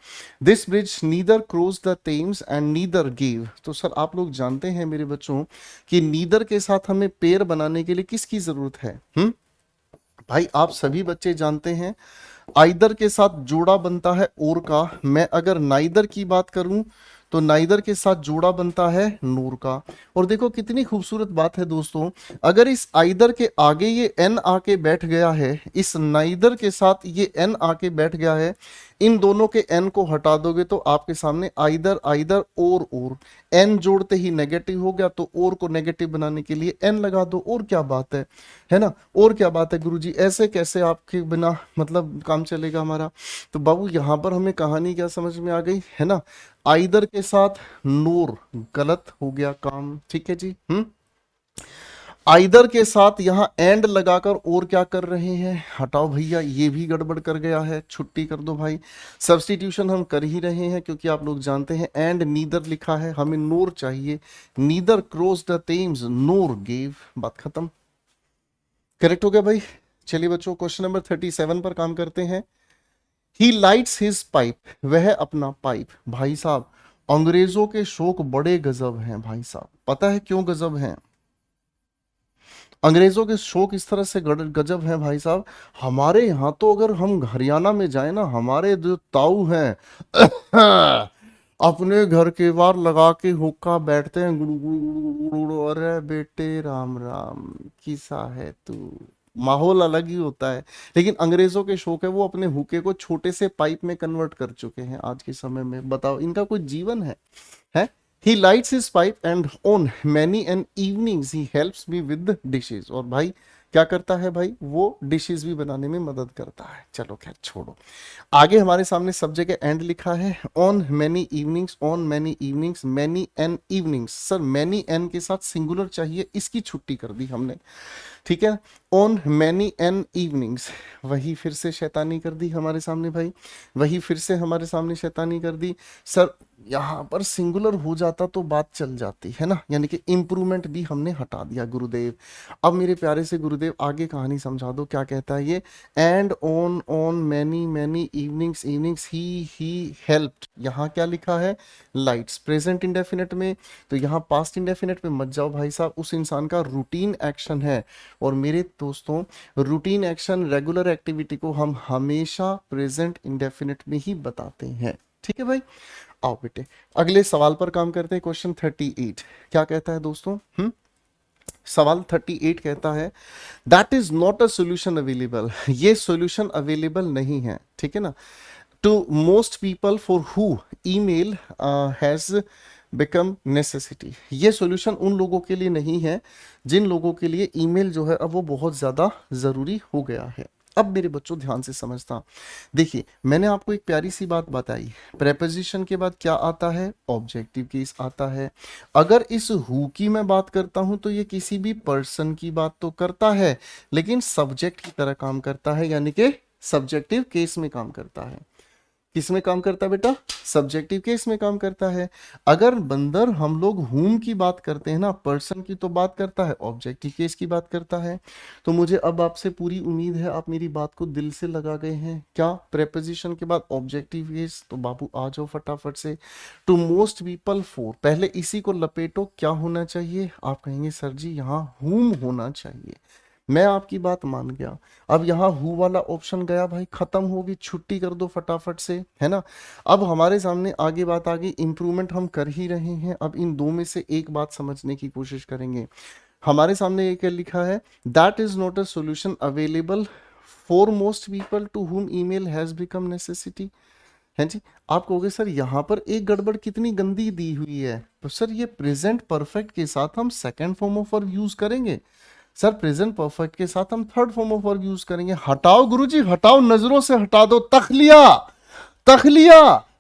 Speaker 1: This bridge neither cross the Thames and neither gave. तो सर आप लोग जानते हैं मेरे बच्चों कि नीदर के साथ हमें पेयर बनाने के लिए किसकी जरूरत है? भाई आप सभी बच्चे जानते हैं आइदर के साथ जोड़ा बनता है और का। मैं अगर नाइदर की बात करूं तो नाइदर के साथ जोड़ा बनता है नूर का। और देखो कितनी खूबसूरत बात है दोस्तों, अगर इस आइदर के आगे ये एन आके बैठ गया है, इस नाइदर के साथ ये एन आके बैठ गया है, इन दोनों के एन को हटा दोगे तो आपके सामने आइदर आइदर और एन जोड़ते ही नेगेटिव हो गया, तो और को नेगेटिव बनाने के लिए एन लगा दो, और क्या बात है ना, और क्या बात है गुरुजी, ऐसे कैसे आपके बिना मतलब काम चलेगा हमारा। तो बाबू यहां पर हमें कहानी क्या समझ में आ गई है ना, आइदर के साथ नूर गलत हो गया काम, ठीक है जी। आइदर के साथ यहां एंड लगाकर और क्या कर रहे हैं, हटाओ भैया ये भी गड़बड़ कर गया है, छुट्टी कर दो भाई। सब्स्टिट्यूशन हम कर ही रहे हैं क्योंकि आप लोग जानते हैं एंड नीदर लिखा है, हमें नोर चाहिए। Neither cross the Thames NOR gave, बात खत्म, करेक्ट हो गया भाई। चलिए बच्चों क्वेश्चन नंबर 37 पर काम करते हैं। ही लाइट्स हिज पाइप, वह अपना पाइप। भाई साहब अंग्रेजों के शौक बड़े गजब हैं भाई साहब, पता है क्यों गजब हैं? अंग्रेजों के शौक इस तरह से गजब हैं भाई साहब, हमारे यहाँ तो अगर हम हरियाणा में जाए ना, हमारे जो ताऊ हैं अपने घर के बाहर लगा के हुक्का बैठते हैं, गुड़ु गुड़ु गुड़ु गुड़ु गुड़ु, अरे बेटे राम राम किसा है तू, माहौल अलग ही होता है। लेकिन अंग्रेजों के शौक है वो अपने हुक्के को छोटे से पाइप में कन्वर्ट कर चुके हैं आज के समय में, बताओ इनका कोई जीवन है? He lights his pipe and on many an evenings he helps me with the dishes। और भाई क्या करता है भाई, वो डिशेस भी बनाने में मदद करता है। चलो खैर छोड़ो, आगे हमारे सामने सब जगह एंड लिखा है। On many evenings, on many evenings, many an evenings. Sir many an के साथ सिंगुलर चाहिए, इसकी छुट्टी कर दी हमने, ठीक है। ऑन मैनी एन इवनिंग्स, वही फिर से शैतानी कर दी हमारे सामने भाई, वही फिर से हमारे सामने शैतानी कर दी। सर यहाँ पर सिंगुलर हो जाता तो बात चल जाती है ना, यानी कि इंप्रूवमेंट भी हमने हटा दिया गुरुदेव। अब मेरे प्यारे से गुरुदेव आगे कहानी समझा दो, क्या कहता है ये। And on on many many evenings evenings he helped. यहाँ क्या लिखा है, लाइट्स। प्रेजेंट इंडेफिनेट में, तो यहाँ पास्ट इंडेफिनेट में मत जाओ भाई साहब, उस इंसान का रूटीन एक्शन है। और मेरे दोस्तों रूटीन एक्शन, रेगुलर एक्टिविटी को हम हमेशा प्रेजेंट इंडेफिनेट में ही बताते हैं, ठीक है भाई। आओ बेटे अगले सवाल पर काम करते हैं। क्वेश्चन 38 क्या कहता है दोस्तों, सवाल 38 कहता है that is not a solution available. ये सोल्यूशन अवेलेबल नहीं है, ठीक है ना, to most people for who email has become necessity. ये सॉल्यूशन उन लोगों के लिए नहीं है जिन लोगों के लिए ईमेल जो है अब वो बहुत ज़्यादा ज़रूरी हो गया है। अब मेरे बच्चों ध्यान से समझता, देखिए मैंने आपको एक प्यारी सी बात बताई, प्रेपोजिशन के बाद क्या आता है, ऑब्जेक्टिव केस आता है। अगर इस हु की मैं बात करता हूं तो ये किसी भी पर्सन की बात तो करता है, लेकिन सब्जेक्ट की तरह काम करता है, यानी कि सब्जेक्टिव केस में काम करता है। किस में काम करता है बेटा, सब्जेक्टिव केस में काम करता है। अगर बंदर हम लोग हुम की बात करते हैं ना, पर्सन की तो बात करता है, ऑब्जेक्टिव केस की बात करता है। तो मुझे अब आपसे पूरी उम्मीद है आप मेरी बात को दिल से लगा गए हैं। क्या प्रेपोजिशन के बाद ऑब्जेक्टिव केस, तो बाबू आ जाओ फटाफट से। टू मोस्ट पीपल फॉर, पहले इसी को लपेटो, क्या होना चाहिए, आप कहेंगे सर जी यहाँ हुम होना चाहिए। मैं आपकी बात मान गया। अब यहाँ हु वाला ऑप्शन गया भाई, खत्म होगी, छुट्टी कर दो फटाफट से, है ना। अब हमारे सामने आगे बात आ गई, इंप्रूवमेंट हम कर ही रहे हैं। अब इन दो में से एक बात समझने की कोशिश करेंगे। हमारे सामने एक लिखा है that is not a solution available for most people to whom email has become necessity, है जी। आप कहोगे सर यहाँ पर एक गड़बड़ कितनी गंदी दी हुई है, तो सर ये प्रेजेंट परफेक्ट के साथ हम second form of verb use करेंगे, सर प्रेजेंट परफेक्ट के साथ हम third form of verb use करेंगे। हटाओ गुरुजी हटाओ, नजरों से हटा दो, तखलिया तखलिया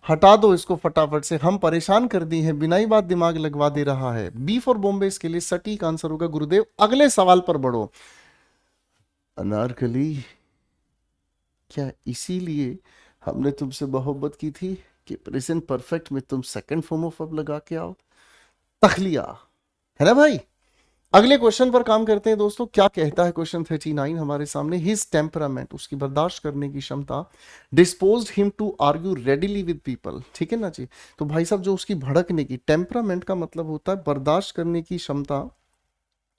Speaker 1: हटा दो इसको फटाफट से, हम परेशान कर दी है, बिना ही बात दिमाग लगवा दे रहा है। बी फॉर बॉम्बे इसके लिए सटीक आंसर होगा गुरुदेव। अगले सवाल पर बढ़ो। अनारकली, क्या इसीलिए हमने तुमसे मोहब्बत की थी कि प्रेजेंट परफेक्ट में तुम सेकंड फॉर्म ऑफ वर्ब लगा के आओ, तखलिया, है ना भाई। अगले क्वेश्चन पर काम करते हैं दोस्तों। क्या कहता है क्वेश्चन 39 हमारे सामने, हिज टेम्परामेंट, उसकी बर्दाश्त करने की क्षमता, disposed him to argue readily with people, ठीक है ना जी। तो भाई साहब जो उसकी भड़कने की, टेम्परामेंट का मतलब होता है बर्दाश्त करने की क्षमता,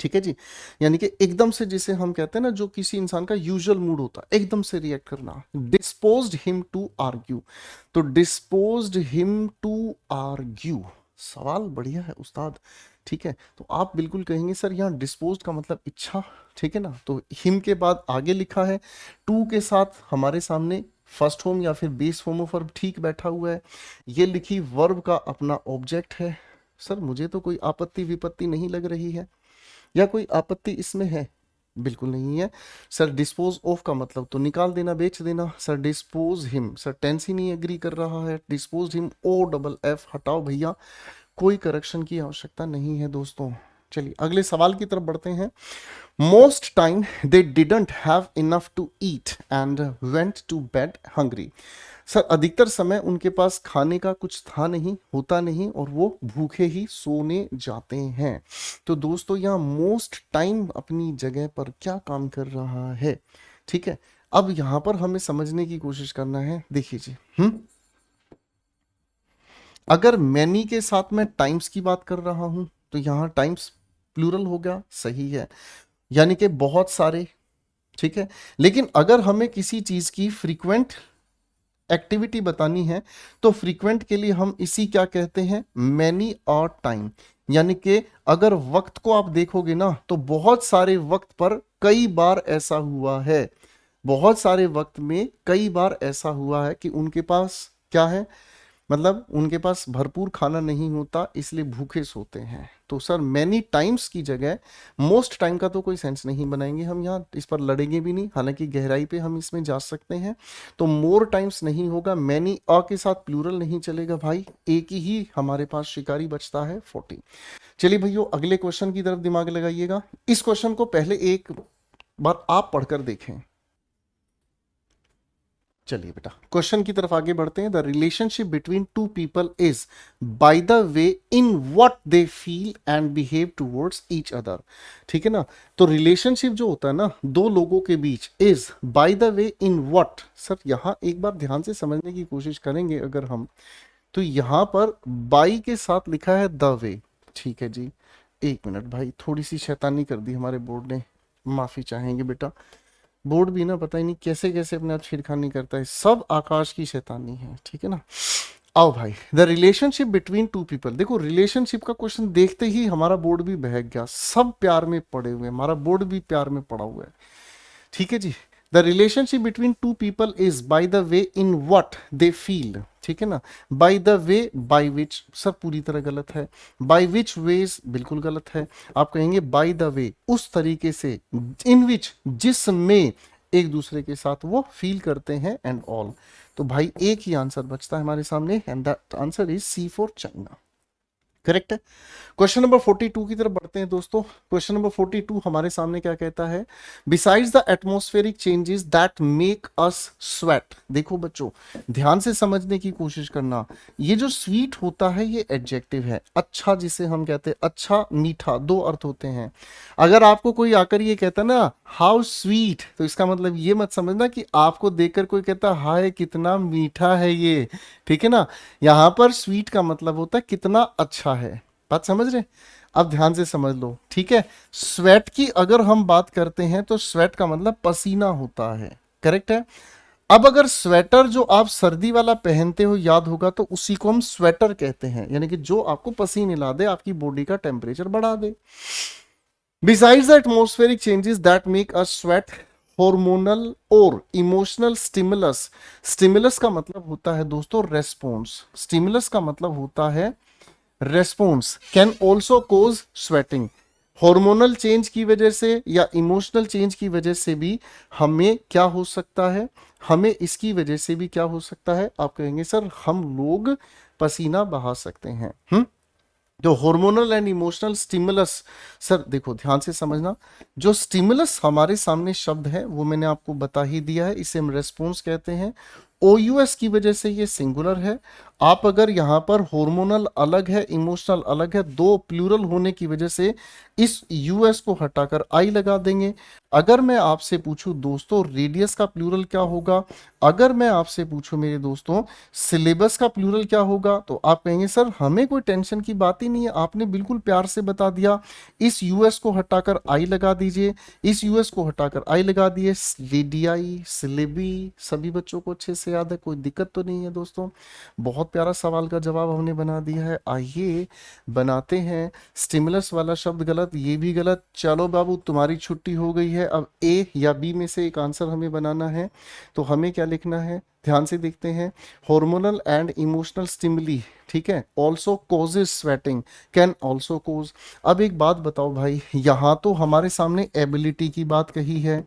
Speaker 1: ठीक है जी, यानी कि एकदम से जिसे हम कहते हैं ना, जो किसी इंसान का यूजुअल मूड होता है एकदम से रिएक्ट करना। डिस्पोज्ड हिम टू आर्ग्यू, तो डिस्पोज्ड हिम टू आर्ग्यू, सवाल बढ़िया है उस्ताद, ठीक है। तो आप बिल्कुल कहेंगे सर यहाँ डिस्पोज्ड का मतलब इच्छा, ठीक है ना। तो हिम के बाद आगे लिखा है टू के साथ हमारे सामने फर्स्ट फॉर्म या फिर बेस फॉर्म ऑफ वर्ब ठीक बैठा हुआ है। ये लिखी वर्ब का अपना ऑब्जेक्ट है। सर मुझे तो कोई आपत्ति विपत्ति नहीं लग रही है, या कोई आपत्ति इसमें है, बिल्कुल नहीं है। सर डिस्पोज ऑफ का मतलब तो निकाल देना, बेच देना। Sir dispose him, sir tense ही नहीं एग्री कर रहा है, dispose him O double F हटाओ भैया, कोई करेक्शन की आवश्यकता नहीं है दोस्तों। चलिए अगले सवाल की तरफ बढ़ते हैं। Most time they didn't have enough to eat and went to bed hungry. Sir अधिकतर समय उनके पास खाने का कुछ था नहीं, होता नहीं, और वो भूखे ही सोने जाते हैं। तो दोस्तों यहाँ मोस्ट टाइम अपनी जगह पर क्या काम कर रहा है, ठीक है। अब यहाँ पर हमें समझने की कोशिश करना है, देखिए जी, अगर मैनी के साथ मैं टाइम्स की बात कर रहा हूं तो यहां टाइम्स प्लूरल हो गया, सही है, यानी कि बहुत सारे, ठीक है। लेकिन अगर हमें किसी चीज की फ्रीक्वेंट एक्टिविटी बतानी है तो फ्रीक्वेंट के लिए हम इसी क्या कहते हैं, मैनी और टाइम, यानी कि अगर वक्त को आप देखोगे ना तो बहुत सारे वक्त पर कई बार ऐसा हुआ है, बहुत सारे वक्त में कई बार ऐसा हुआ है कि उनके पास क्या है, मतलब उनके पास भरपूर खाना नहीं होता इसलिए भूखे सोते हैं। तो सर मैनी टाइम्स की जगह मोस्ट टाइम का तो कोई सेंस नहीं बनाएंगे हम, यहाँ इस पर लड़ेंगे भी नहीं, हालांकि गहराई पे हम इसमें जा सकते हैं। तो मोर टाइम्स नहीं होगा, मैनी अ के साथ प्लूरल नहीं चलेगा भाई, एक ही हमारे पास शिकारी बचता है 40। चलिए भैया अगले क्वेश्चन की तरफ दिमाग लगाइएगा। इस क्वेश्चन को पहले एक बार आप पढ़कर देखें। चलिए बेटा क्वेश्चन की तरफ आगे बढ़ते हैं। The relationship between two people is by the way in what they feel and behave towards each other. ठीक है ना, तो रिलेशनशिप जो होता है ना दो लोगों के बीच, is by the way in what. Sir यहां एक बार ध्यान से समझने की कोशिश करेंगे अगर हम, तो यहां पर बाई के साथ लिखा है द वे। ठीक है जी, एक मिनट भाई, थोड़ी सी शैतानी कर दी हमारे बोर्ड ने, माफी चाहेंगे बेटा। बोर्ड भी ना पता ही नहीं कैसे कैसे अपने आप छेड़खानी करता है, सब आकाश की शैतानी है। ठीक है ना, आओ भाई, the relationship between two people. देखो रिलेशनशिप का क्वेश्चन देखते ही हमारा बोर्ड भी बहक गया, सब प्यार में पड़े हुए हैं, हमारा बोर्ड भी प्यार में पड़ा हुआ है। ठीक है जी, the relationship between two people is by the way in what they feel. ठीक है ना, by the way by which, सब पूरी तरह गलत है। बाय विच वेज बिल्कुल गलत है। आप कहेंगे बाय द वे उस तरीके से, इन विच जिसमें एक दूसरे के साथ वो फील करते हैं एंड ऑल। तो भाई एक ही आंसर बचता है हमारे सामने and the answer is C for China. Correct है। क्वेश्चन नंबर 42 की तरफ बढ़ते हैं दोस्तों। क्वेश्चन नंबर 42 हमारे सामने क्या कहता है, besides the atmospheric changes that make us sweat. देखो बच्चों ध्यान से समझने की कोशिश करना, ये जो स्वीट होता है ये एडजेक्टिव है, अच्छा जिसे हम कहते हैं अच्छा मीठा, दो अर्थ होते हैं। अगर आपको कोई आकर ये कहता ना हाउ स्वीट, तो इसका मतलब ये मत समझना कि आपको देखकर कोई कहता हाय कितना मीठा है ये। ठीक है ना, यहां पर स्वीट का मतलब होता है कितना अच्छा है। बात समझ रहे, अब ध्यान से समझ लो। ठीक है, स्वेट की अगर हम बात करते हैं तो स्वेट का मतलब पसीना होता है। करेक्ट है। अब अगर स्वेटर जो आप सर्दी वाला पहनते हो याद होगा, तो उसी को हम स्वेटर कहते हैं, यानी कि जो आपको पसीने ला दे, आपकी बॉडी का टेम्परेचर बढ़ा दे। Besides the atmospheric changes that make us sweat, hormonal और इमोशनल स्टिमुलस। स्टिमुलस का मतलब होता है दोस्तों रेस्पॉन्स, स्टिमुलस का मतलब होता है response, can also cause sweating. Hormonal change की वजह से या इमोशनल चेंज की वजह से भी हमें क्या हो सकता है, हमें इसकी वजह से भी क्या हो सकता है, आप कहेंगे सर हम लोग पसीना बहा सकते हैं। जो hormonal and emotional stimulus, sir देखो ध्यान से समझना, जो स्टिमुलस हमारे सामने शब्द है वो मैंने आपको बता ही दिया है, इसे हम रेस्पॉन्स कहते हैं। OUS की वजह से ये सिंगुलर है। आप अगर यहाँ पर हार्मोनल अलग है इमोशनल अलग है, दो प्लूरल होने की वजह से इस US को हटाकर आई लगा देंगे। अगर मैं आपसे पूछूं दोस्तों रेडियस का प्लूरल क्या होगा, अगर मैं आपसे पूछूं मेरे दोस्तों सिलेबस का प्लूरल क्या होगा, तो आप कहेंगे सर हमें कोई टेंशन की बात ही नहीं है, आपने बिल्कुल प्यार से बता दिया। इस US को हटाकर आई लगा दीजिए, इस US को हटाकर आई लगा दिए, रेडियाई सिलेबी सभी बच्चों को अच्छे से याद है, कोई दिक्कत तो नहीं है दोस्तों। बहुत प्यारा सवाल का जवाब हमने बना दिया है। आइए बनाते हैं, स्टिमुलस वाला शब्द गलत, ये भी गलत। चलो बाबू तुम्हारी छुट्टी हो गई है, अब A या B में से एक आंसर हमें बनाना है। तो हमें क्या लिखना है, ध्यान से देखते हैं। हॉर्मोनल एंड इमोशनल स्टिमुली, ठीक है, also causes sweating, can also cause. अब एक बात बताओ भाई, यहां तो हमारे सामने एबिलिटी की बात कही है,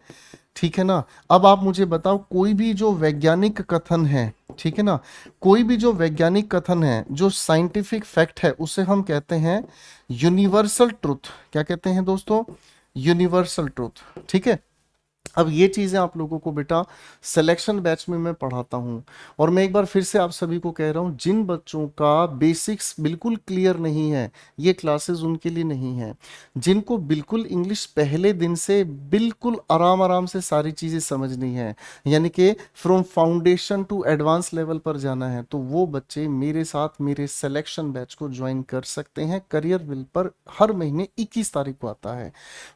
Speaker 1: ठीक है ना। अब आप मुझे बताओ कोई भी जो वैज्ञानिक कथन है, ठीक है ना, कोई भी जो वैज्ञानिक कथन है, जो साइंटिफिक फैक्ट है, उसे हम कहते हैं यूनिवर्सल ट्रुथ। क्या कहते हैं दोस्तों, यूनिवर्सल ट्रुथ। ठीक है, अब ये चीजें आप लोगों को बेटा सिलेक्शन बैच में मैं पढ़ाता हूं। और मैं एक बार फिर से आप सभी को कह रहा हूं, जिन बच्चों का बेसिक्स बिल्कुल क्लियर नहीं है ये क्लासेस उनके लिए नहीं है। जिनको बिल्कुल इंग्लिश पहले दिन से बिल्कुल आराम आराम से सारी चीजें समझनी है, यानी कि from foundation to advance level पर जाना है, तो वो बच्चे मेरे साथ मेरे सिलेक्शन बैच को ज्वाइन कर सकते हैं। करियर विल पर हर महीने 21 तारीख को आता है,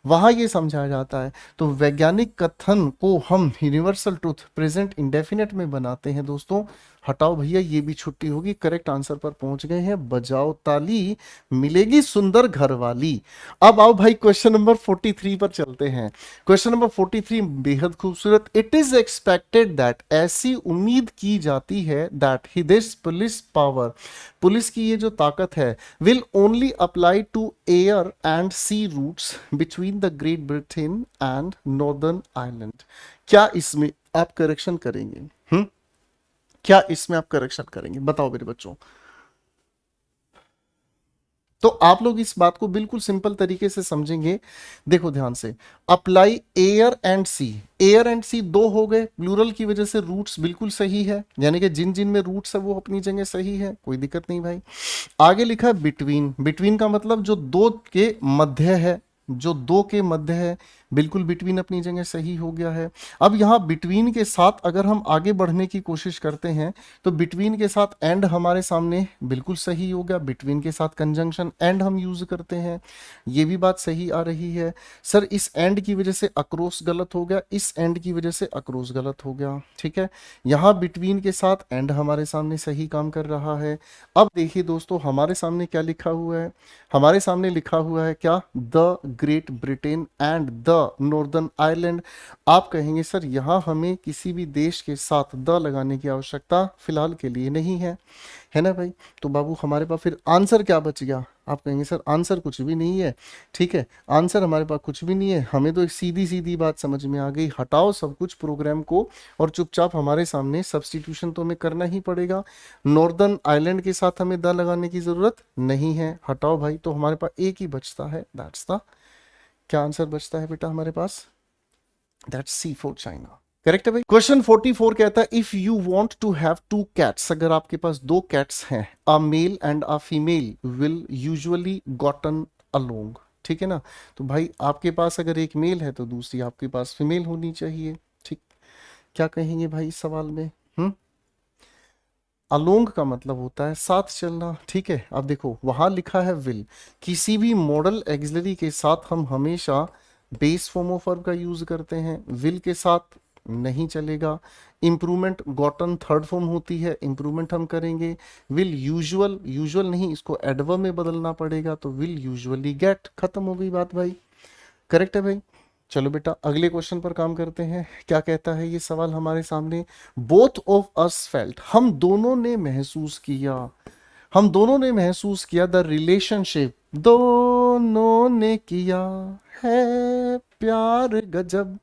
Speaker 1: वहां ये समझाया जाता है। तो वैज्ञानिक कथन को हम यूनिवर्सल ट्रूथ प्रेजेंट इंडेफिनेट में बनाते हैं दोस्तों। हटाओ भैया, ये भी छुट्टी होगी। करेक्ट आंसर पर पहुंच गए हैं। बजाओ ताली, मिलेगी सुंदर घरवाली। अब आओ भाई क्वेश्चन नंबर 43 पर चलते हैं। क्वेश्चन नंबर 43 बेहद खूबसूरत। इट इज एक्सपेक्टेड दैट, ऐसी उम्मीद की जाती है, that this police power, police की ये जो ताकत है, will only apply to air and sea routes between the Great Britain and Northern Ireland. क्या इसमें आप करेक्शन करेंगे? क्या इसमें आप करेक्शन करेंगे? बताओ मेरे बच्चों। तो आप लोग इस बात को बिल्कुल सिंपल तरीके से समझेंगे। देखो ध्यान से, apply air and sea, air and sea दो हो गए, प्लूरल की वजह से रूट्स बिल्कुल सही है, यानी कि जिन जिन में रूट्स है वो अपनी जगह सही है, कोई दिक्कत नहीं भाई। आगे लिखा है बिटवीन, बिटवीन का मतलब जो दो के मध्य है, जो दो के मध्य है, बिल्कुल बिटवीन अपनी जगह सही हो गया है। अब यहाँ बिटवीन के साथ अगर हम आगे बढ़ने की कोशिश करते हैं तो बिटवीन के साथ एंड हमारे सामने बिल्कुल सही हो गया। बिटवीन के साथ कंजंक्शन एंड हम यूज करते हैं, ये भी बात सही आ रही है। सर इस एंड की वजह से अक्रोस गलत हो गया, इस एंड की वजह से अक्रोस गलत हो गया, ठीक है। यहाँ बिटवीन के साथ एंड हमारे सामने सही काम कर रहा है। अब देखिए दोस्तों, हमारे सामने क्या लिखा हुआ है? हमारे सामने लिखा हुआ है क्या? The Great Britain and the northern Ireland. आप कहेंगे सर यहाँ हमें किसी भी देश के साथ द लगाने की आवश्यकता फिलहाल के लिए नहीं है ना भाई? तो बाबू हमारे पास फिर आंसर क्या बच गया? आप कहेंगे सर आंसर कुछ भी नहीं है। ठीक है, आंसर हमारे पास कुछ भी नहीं है। हमें तो एक सीधी सीधी बात समझ में आ गई, हटाओ सब कुछ प्रोग्राम को और चुपचाप हमारे सामने सब्स्टिट्यूशन तो हमें करना ही पड़ेगा। नॉर्दर्न आइलैंड के साथ हमें द लगाने की जरूरत नहीं है, हटाओ भाई। तो हमारे पास एक ही बचता है, दैट्स द, क्या आंसर बचता है बेटा हमारे पास? That's C for China. Correct है भाई। क्वेश्चन 44 कहता है if you want to have two cats, अगर आपके पास दो कैट्स हैं, a male and a female will usually gotten along. ठीक है ना? तो भाई आपके पास अगर एक मेल है तो दूसरी आपके पास फीमेल होनी चाहिए। ठीक, क्या कहेंगे भाई इस सवाल में? अलोंग का मतलब होता है साथ चलना। ठीक है, अब देखो वहां लिखा है विल, किसी भी मॉडल एक्सिलरी के साथ हम हमेशा बेस फॉर्म ऑफ वर्ब का यूज करते हैं, विल के साथ नहीं चलेगा। इंप्रूवमेंट गॉटन थर्ड फॉर्म होती है, इंप्रूवमेंट हम करेंगे। विल यूजुअल, यूजुअल नहीं, इसको एडवर्ब में बदलना पड़ेगा, तो विल यूजुअली गेट, खत्म हो गई बात भाई। करेक्ट है भाई। चलो बेटा अगले क्वेश्चन पर काम करते हैं। क्या कहता है ये सवाल हमारे सामने? बोथ ऑफ अस फेल्ट, हम दोनों ने महसूस किया, हम दोनों ने महसूस किया, द रिलेशनशिप, दोनों ने किया है प्यार गजब।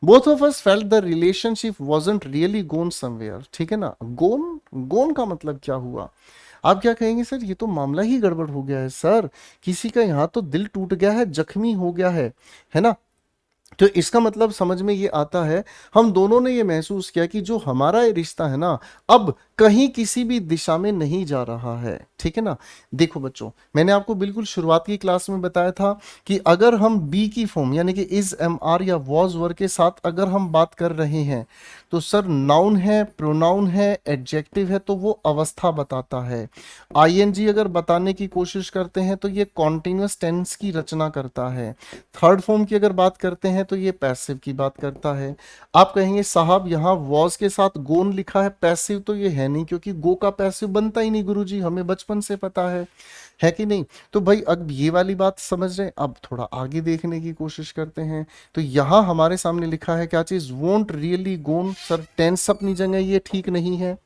Speaker 1: Both of us felt the relationship wasn't really gone somewhere. ठीक है ना? गोन, गोन का मतलब क्या हुआ? आप क्या कहेंगे सर ये तो मामला ही गड़बड़ हो गया है सर, किसी का यहाँ तो दिल टूट गया है, जख्मी हो गया है ना? तो इसका मतलब समझ में ये आता है, हम दोनों ने ये महसूस किया कि जो हमारा ये रिश्ता है ना, अब कहीं किसी भी दिशा में नहीं जा रहा है। ठीक है ना? देखो बच्चों, मैंने आपको बिल्कुल शुरुआत की क्लास में बताया था कि अगर हम बी की फॉर्म यानी कि इज, एम, आर या वॉज वर के साथ अगर हम बात कर रहे हैं तो सर नाउन है, प्रोनाउन है, एडजेक्टिव है, तो वो अवस्था बताता है। आईएनजी अगर बताने की कोशिश करते हैं तो ये कॉन्टिन्यूअस टेंस की रचना करता है। थर्ड फॉर्म की अगर बात करते हैं तो ये पैसिव की बात करता है। आप कहेंगे साहब यहाँ वॉज के साथ गोन लिखा है, पैसिव तो ये है नहीं, क्योंकि गो का पैसिव बनता ही नहीं गुरुजी, हमें बचपन से पता है कि नहीं? तो भाई अब ये वाली बात समझ रहे हैं, अब थोड़ा आगे देखने की कोशिश करते हैं। तो यहाँ हमारे सामने लिखा है क्या चीज? Won't really gone. Sir tense अपनी जगह ये ठीक नहीं है,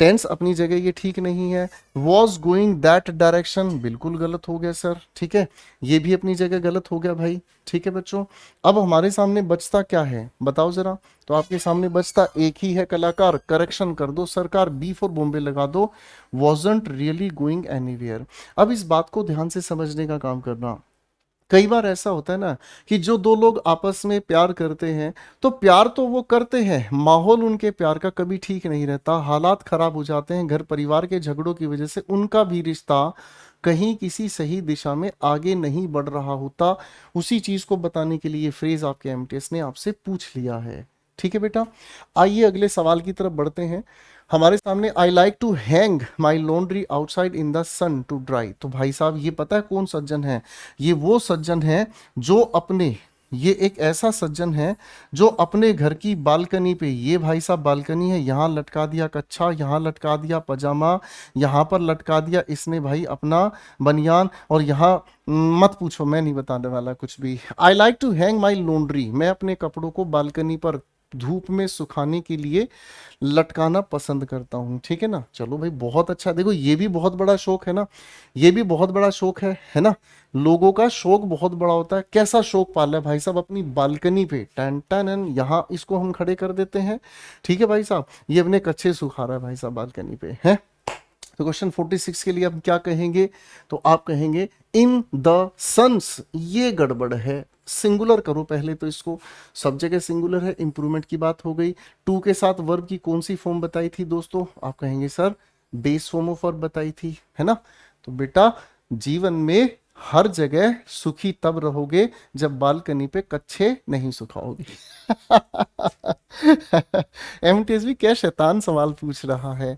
Speaker 1: टेंस अपनी जगह ये ठीक नहीं है। वॉज गोइंग दैट डायरेक्शन बिल्कुल गलत हो गया सर। ठीक है, ये भी अपनी जगह गलत हो गया भाई। ठीक है बच्चों, अब हमारे सामने बचता क्या है बताओ जरा? तो आपके सामने बचता एक ही है कलाकार, करेक्शन कर दो सरकार, बी फॉर बॉम्बे लगा दो, वॉजंट रियली गोइंग एनीवेयर। अब इस बात को ध्यान से समझने का काम करना। कई बार ऐसा होता है ना कि जो दो लोग आपस में प्यार करते हैं तो प्यार तो वो करते हैं, माहौल उनके प्यार का कभी ठीक नहीं रहता, हालात खराब हो जाते हैं, घर परिवार के झगड़ों की वजह से उनका भी रिश्ता कहीं किसी सही दिशा में आगे नहीं बढ़ रहा होता। उसी चीज को बताने के लिए ये फ्रेज आपके एमटीएस ने आपसे पूछ लिया है। ठीक है बेटा, आइए अगले सवाल की तरफ बढ़ते हैं। हमारे सामने I like to hang my laundry outside in the sun to dry. तो भाई साहब ये पता है कौन सज्जन है? ये वो सज्जन है जो अपने ये एक ऐसा सज्जन है जो अपने घर की बालकनी पे, ये भाई साहब बालकनी है, यहाँ लटका दिया कच्छा, यहाँ लटका दिया पजामा, यहाँ पर लटका दिया इसने भाई अपना बनियान, और यहाँ मत पूछो, मैं नहीं बताने वाला कुछ भी। I like to hang my laundry, मैं अपने कपड़ों को बालकनी पर धूप में सुखाने के लिए लटकाना पसंद करता हूँ। ठीक है ना, चलो भाई बहुत अच्छा। देखो ये भी बहुत बड़ा शौक है ना, ये भी बहुत बड़ा शौक है ना। लोगों का शौक बहुत बड़ा होता है। कैसा शौक पाला है भाई साहब अपनी बालकनी पे, टन टन, यहाँ इसको हम खड़े कर देते हैं। ठीक है भाई साहब, ये अपने कच्चे सुखा रहा है भाई साहब बालकनी पे है। तो क्वेश्चन 46 के लिए आप क्या कहेंगे, तो आप कहेंगे इन द सन्स। ये गड़बड़ है, सिंगुलर करो पहले तो इसको, सब जगह सिंगुलर है, इंप्रूवमेंट की बात हो गई। टू के साथ वर्ब की कौन सी फॉर्म बताई थी दोस्तों, आप कहेंगे sir base form of verb बताई थी, है ना। तो बेटा जीवन में हर जगह सुखी तब रहोगे जब बालकनी पे कच्छे नहीं सुखाओगे। एमटीएसबी क्या शैतान सवाल पूछ रहा है।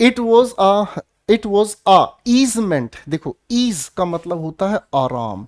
Speaker 1: It was a easement. देखो ईज का मतलब होता है आराम,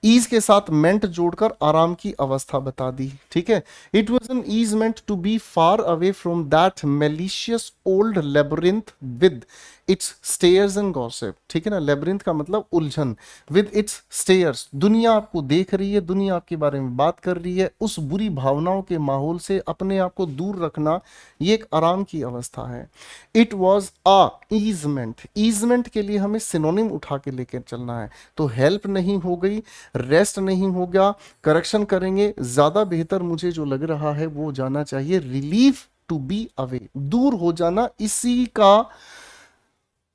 Speaker 1: ईज के साथ मेंट जोड़कर आराम की अवस्था बता दी। ठीक है, it was an easement to be far away from that malicious old labyrinth with its stairs and gossip. ठीक है ना, लेबरिंथ का मतलब उलझन, विद इट्स स्टेयर्स, दुनिया आपको देख रही है, दुनिया आपके बारे में बात कर रही है, उस बुरी भावनाओं के माहौल से अपने आप को दूर रखना, ये एक आराम की अवस्था है। It was a easement, easement के लिए हमें सिनोनिम उठा के लेकर चलना है। तो हेल्प नहीं हो गई, रेस्ट नहीं हो गया, करेक्शन करेंगे, ज्यादा बेहतर मुझे जो लग रहा है वो जाना चाहिए रिलीफ टू बी अवे, दूर हो जाना, इसी का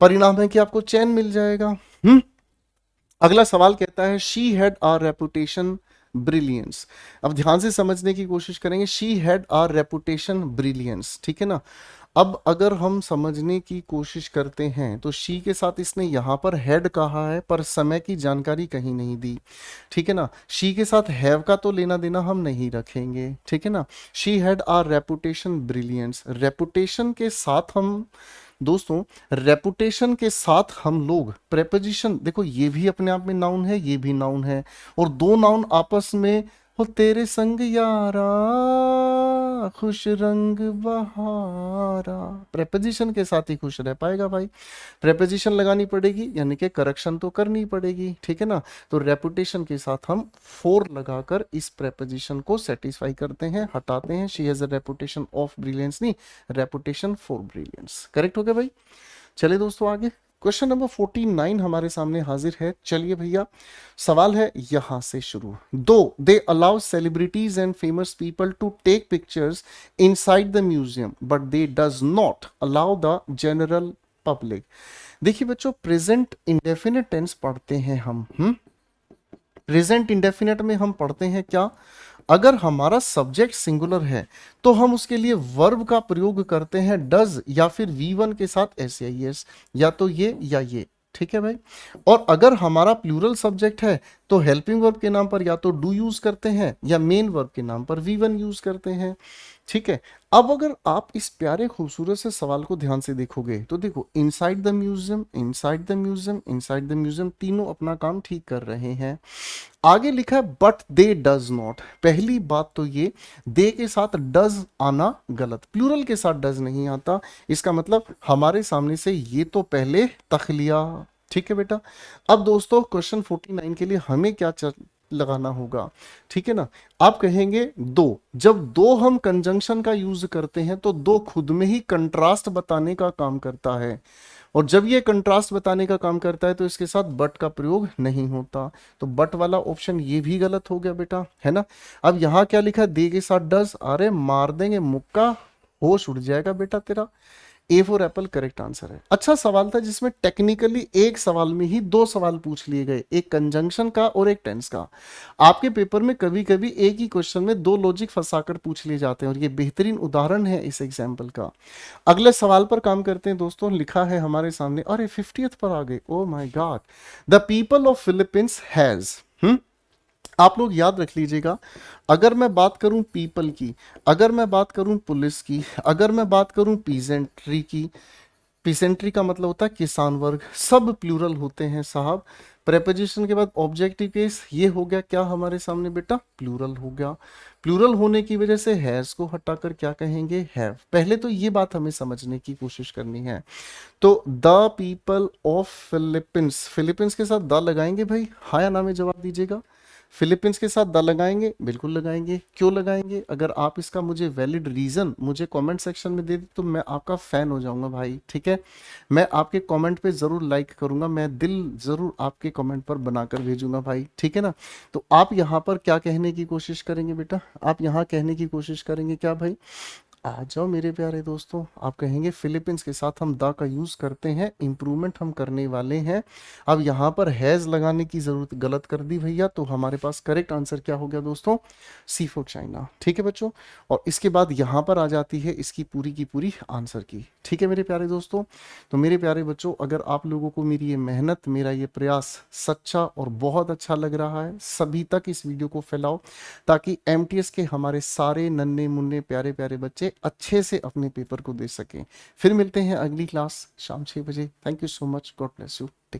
Speaker 1: परिणाम है कि आपको चैन मिल जाएगा। अगला सवाल कहता है she had a reputation brilliance. अब ध्यान से समझने की कोशिश करेंगे, she had a reputation brilliance. ठीक है ना, अब अगर हम समझने की कोशिश करते हैं तो शी के साथ इसने यहां पर हैड कहा है पर समय की जानकारी कहीं नहीं दी। ठीक है ना, शी के साथ हैव का तो लेना देना हम नहीं रखेंगे। ठीक है ना, she had a reputation brilliance, reputation के साथ हम दोस्तों, रेपुटेशन के साथ हम लोग प्रेपोजिशन, देखो ये भी अपने आप में नाउन है, ये भी नाउन है, और दो नाउन आपस में हो तेरे संग यारा खुश रंग बहारा, प्रेपोजिशन के साथ ही खुश रह पाएगा भाई, प्रेपोजिशन लगानी पड़ेगी यानी कि करेक्शन तो करनी पड़ेगी। ठीक है ना, तो रेपुटेशन के साथ हम फोर लगाकर इस प्रेपोजिशन को सेटिस्फाई करते हैं, हटाते हैं। She has a reputation of brilliance, नहीं रेपुटेशन फॉर ब्रिलियंस, करेक्ट हो गया भाई। चलिए दोस्तों आगे, क्वेश्चन नंबर 49 हमारे सामने हाजिर है। चलिए भैया, सवाल है यहां से शुरू। Though they allow celebrities and famous people to take pictures inside the museum but they does not allow the general public. देखिए बच्चों, प्रेजेंट इंडेफिनिट टेंस पढ़ते हैं हम। प्रेजेंट इंडेफिनिट में हम पढ़ते हैं क्या, अगर हमारा सब्जेक्ट सिंगुलर है तो हम उसके लिए वर्ब का प्रयोग करते हैं डज या फिर V1 के साथ SAES, या तो ये या ये। ठीक है भाई, और अगर हमारा प्लूरल सब्जेक्ट है तो हेल्पिंग वर्ब के नाम पर या तो डू यूज करते हैं या मेन वर्ब के नाम पर V1 यूज करते हैं। ठीक है, अब अगर आप इस प्यारे खूबसूरत से सवाल को ध्यान से देखोगे तो देखो inside the museum, inside the museum, inside the museum, तीनों अपना काम ठीक कर रहे हैं। आगे लिखा है बट दे डज नॉट। पहली बात तो ये, दे के साथ डज आना गलत, प्लूरल के साथ डज नहीं आता, इसका मतलब हमारे सामने से ये तो पहले तखलिया। ठीक है बेटा, अब दोस्तों क्वेश्चन 49 के लिए हमें क्या लगाना होगा। ठीक है ना, आप कहेंगे दो, जब दो हम कंजंक्शन का यूज करते हैं तो दो खुद में ही कंट्रास्ट बताने का काम करता है, और जब ये कंट्रास्ट बताने का काम करता है तो इसके साथ बट का प्रयोग नहीं होता, तो बट वाला ऑप्शन ये भी गलत हो गया बेटा, है ना। अब यहां क्या लिखा है, दे के साथ डज, अरे मार देंगे मुक्का, होश उड़ जाएगा बेटा तेरा। A for Apple correct answer है। अच्छा सवाल था जिसमें टेक्निकली एक सवाल में ही दो सवाल पूछ लिए गए, एक कंजंक्शन का और एक टेंस का। आपके पेपर में कभी कभी एक ही क्वेश्चन में दो लॉजिक फंसाकर पूछ लिए जाते हैं, और ये बेहतरीन उदाहरण है इस एग्जाम्पल का। अगले सवाल पर काम करते हैं दोस्तों, लिखा है हमारे सामने, अरे 50th पर आ गए, oh my god. The people of Philippines has, आप लोग याद रख लीजिएगा, अगर मैं बात करूं पीपल की, अगर मैं बात करूं पुलिस की, अगर मैं बात करूं पीजेंट्री की, पिसेंट्री का मतलब होता है किसान वर्ग, सब प्लूरल होते हैं साहब। प्रेपोजिशन के बाद ऑब्जेक्टिव केस, ये हो गया क्या हमारे सामने बेटा, प्लूरल हो गया। प्लूरल होने की वजह से हैज को हटाकर क्या कहेंगे, हैव। पहले तो ये बात हमें समझने की कोशिश करनी है। तो the people of Philippines, Philippines के साथ द लगाएंगे भाई, हाँ या ना में जवाब दीजिएगा। फिलीपींस के साथ द लगाएंगे, बिल्कुल लगाएंगे। क्यों लगाएंगे, अगर आप इसका मुझे वैलिड रीजन मुझे कमेंट सेक्शन में दे दे तो मैं आपका फैन हो जाऊंगा भाई, ठीक है। मैं आपके कमेंट पे जरूर लाइक करूंगा, मैं दिल जरूर आपके कमेंट पर बनाकर भेजूंगा भाई, ठीक है ना। तो आप यहाँ पर क्या कहने की कोशिश करेंगे बेटा, आप यहाँ कहने की कोशिश करेंगे क्या भाई, आ जाओ मेरे प्यारे दोस्तों, आप कहेंगे फिलीपींस के साथ हम द का यूज करते हैं, इंप्रूवमेंट हम करने वाले हैं। अब यहाँ पर हैज लगाने की जरूरत गलत कर दी भैया, तो हमारे पास करेक्ट आंसर क्या हो गया दोस्तों, सी फॉर चाइना, ठीक है बच्चों। और इसके बाद यहाँ पर आ जाती है इसकी पूरी की पूरी आंसर की, ठीक है मेरे प्यारे दोस्तों। तो मेरे प्यारे बच्चों, अगर आप लोगों को मेरी ये मेहनत, मेरा ये प्रयास सच्चा और बहुत अच्छा लग रहा है, सभी तक इस वीडियो को फैलाओ, ताकि एमटीएस के हमारे सारे नन्हे मुन्ने प्यारे प्यारे बच्चे अच्छे से अपने पेपर को दे सकें। फिर मिलते हैं अगली क्लास शाम 6 बजे। Thank you so much, God bless you.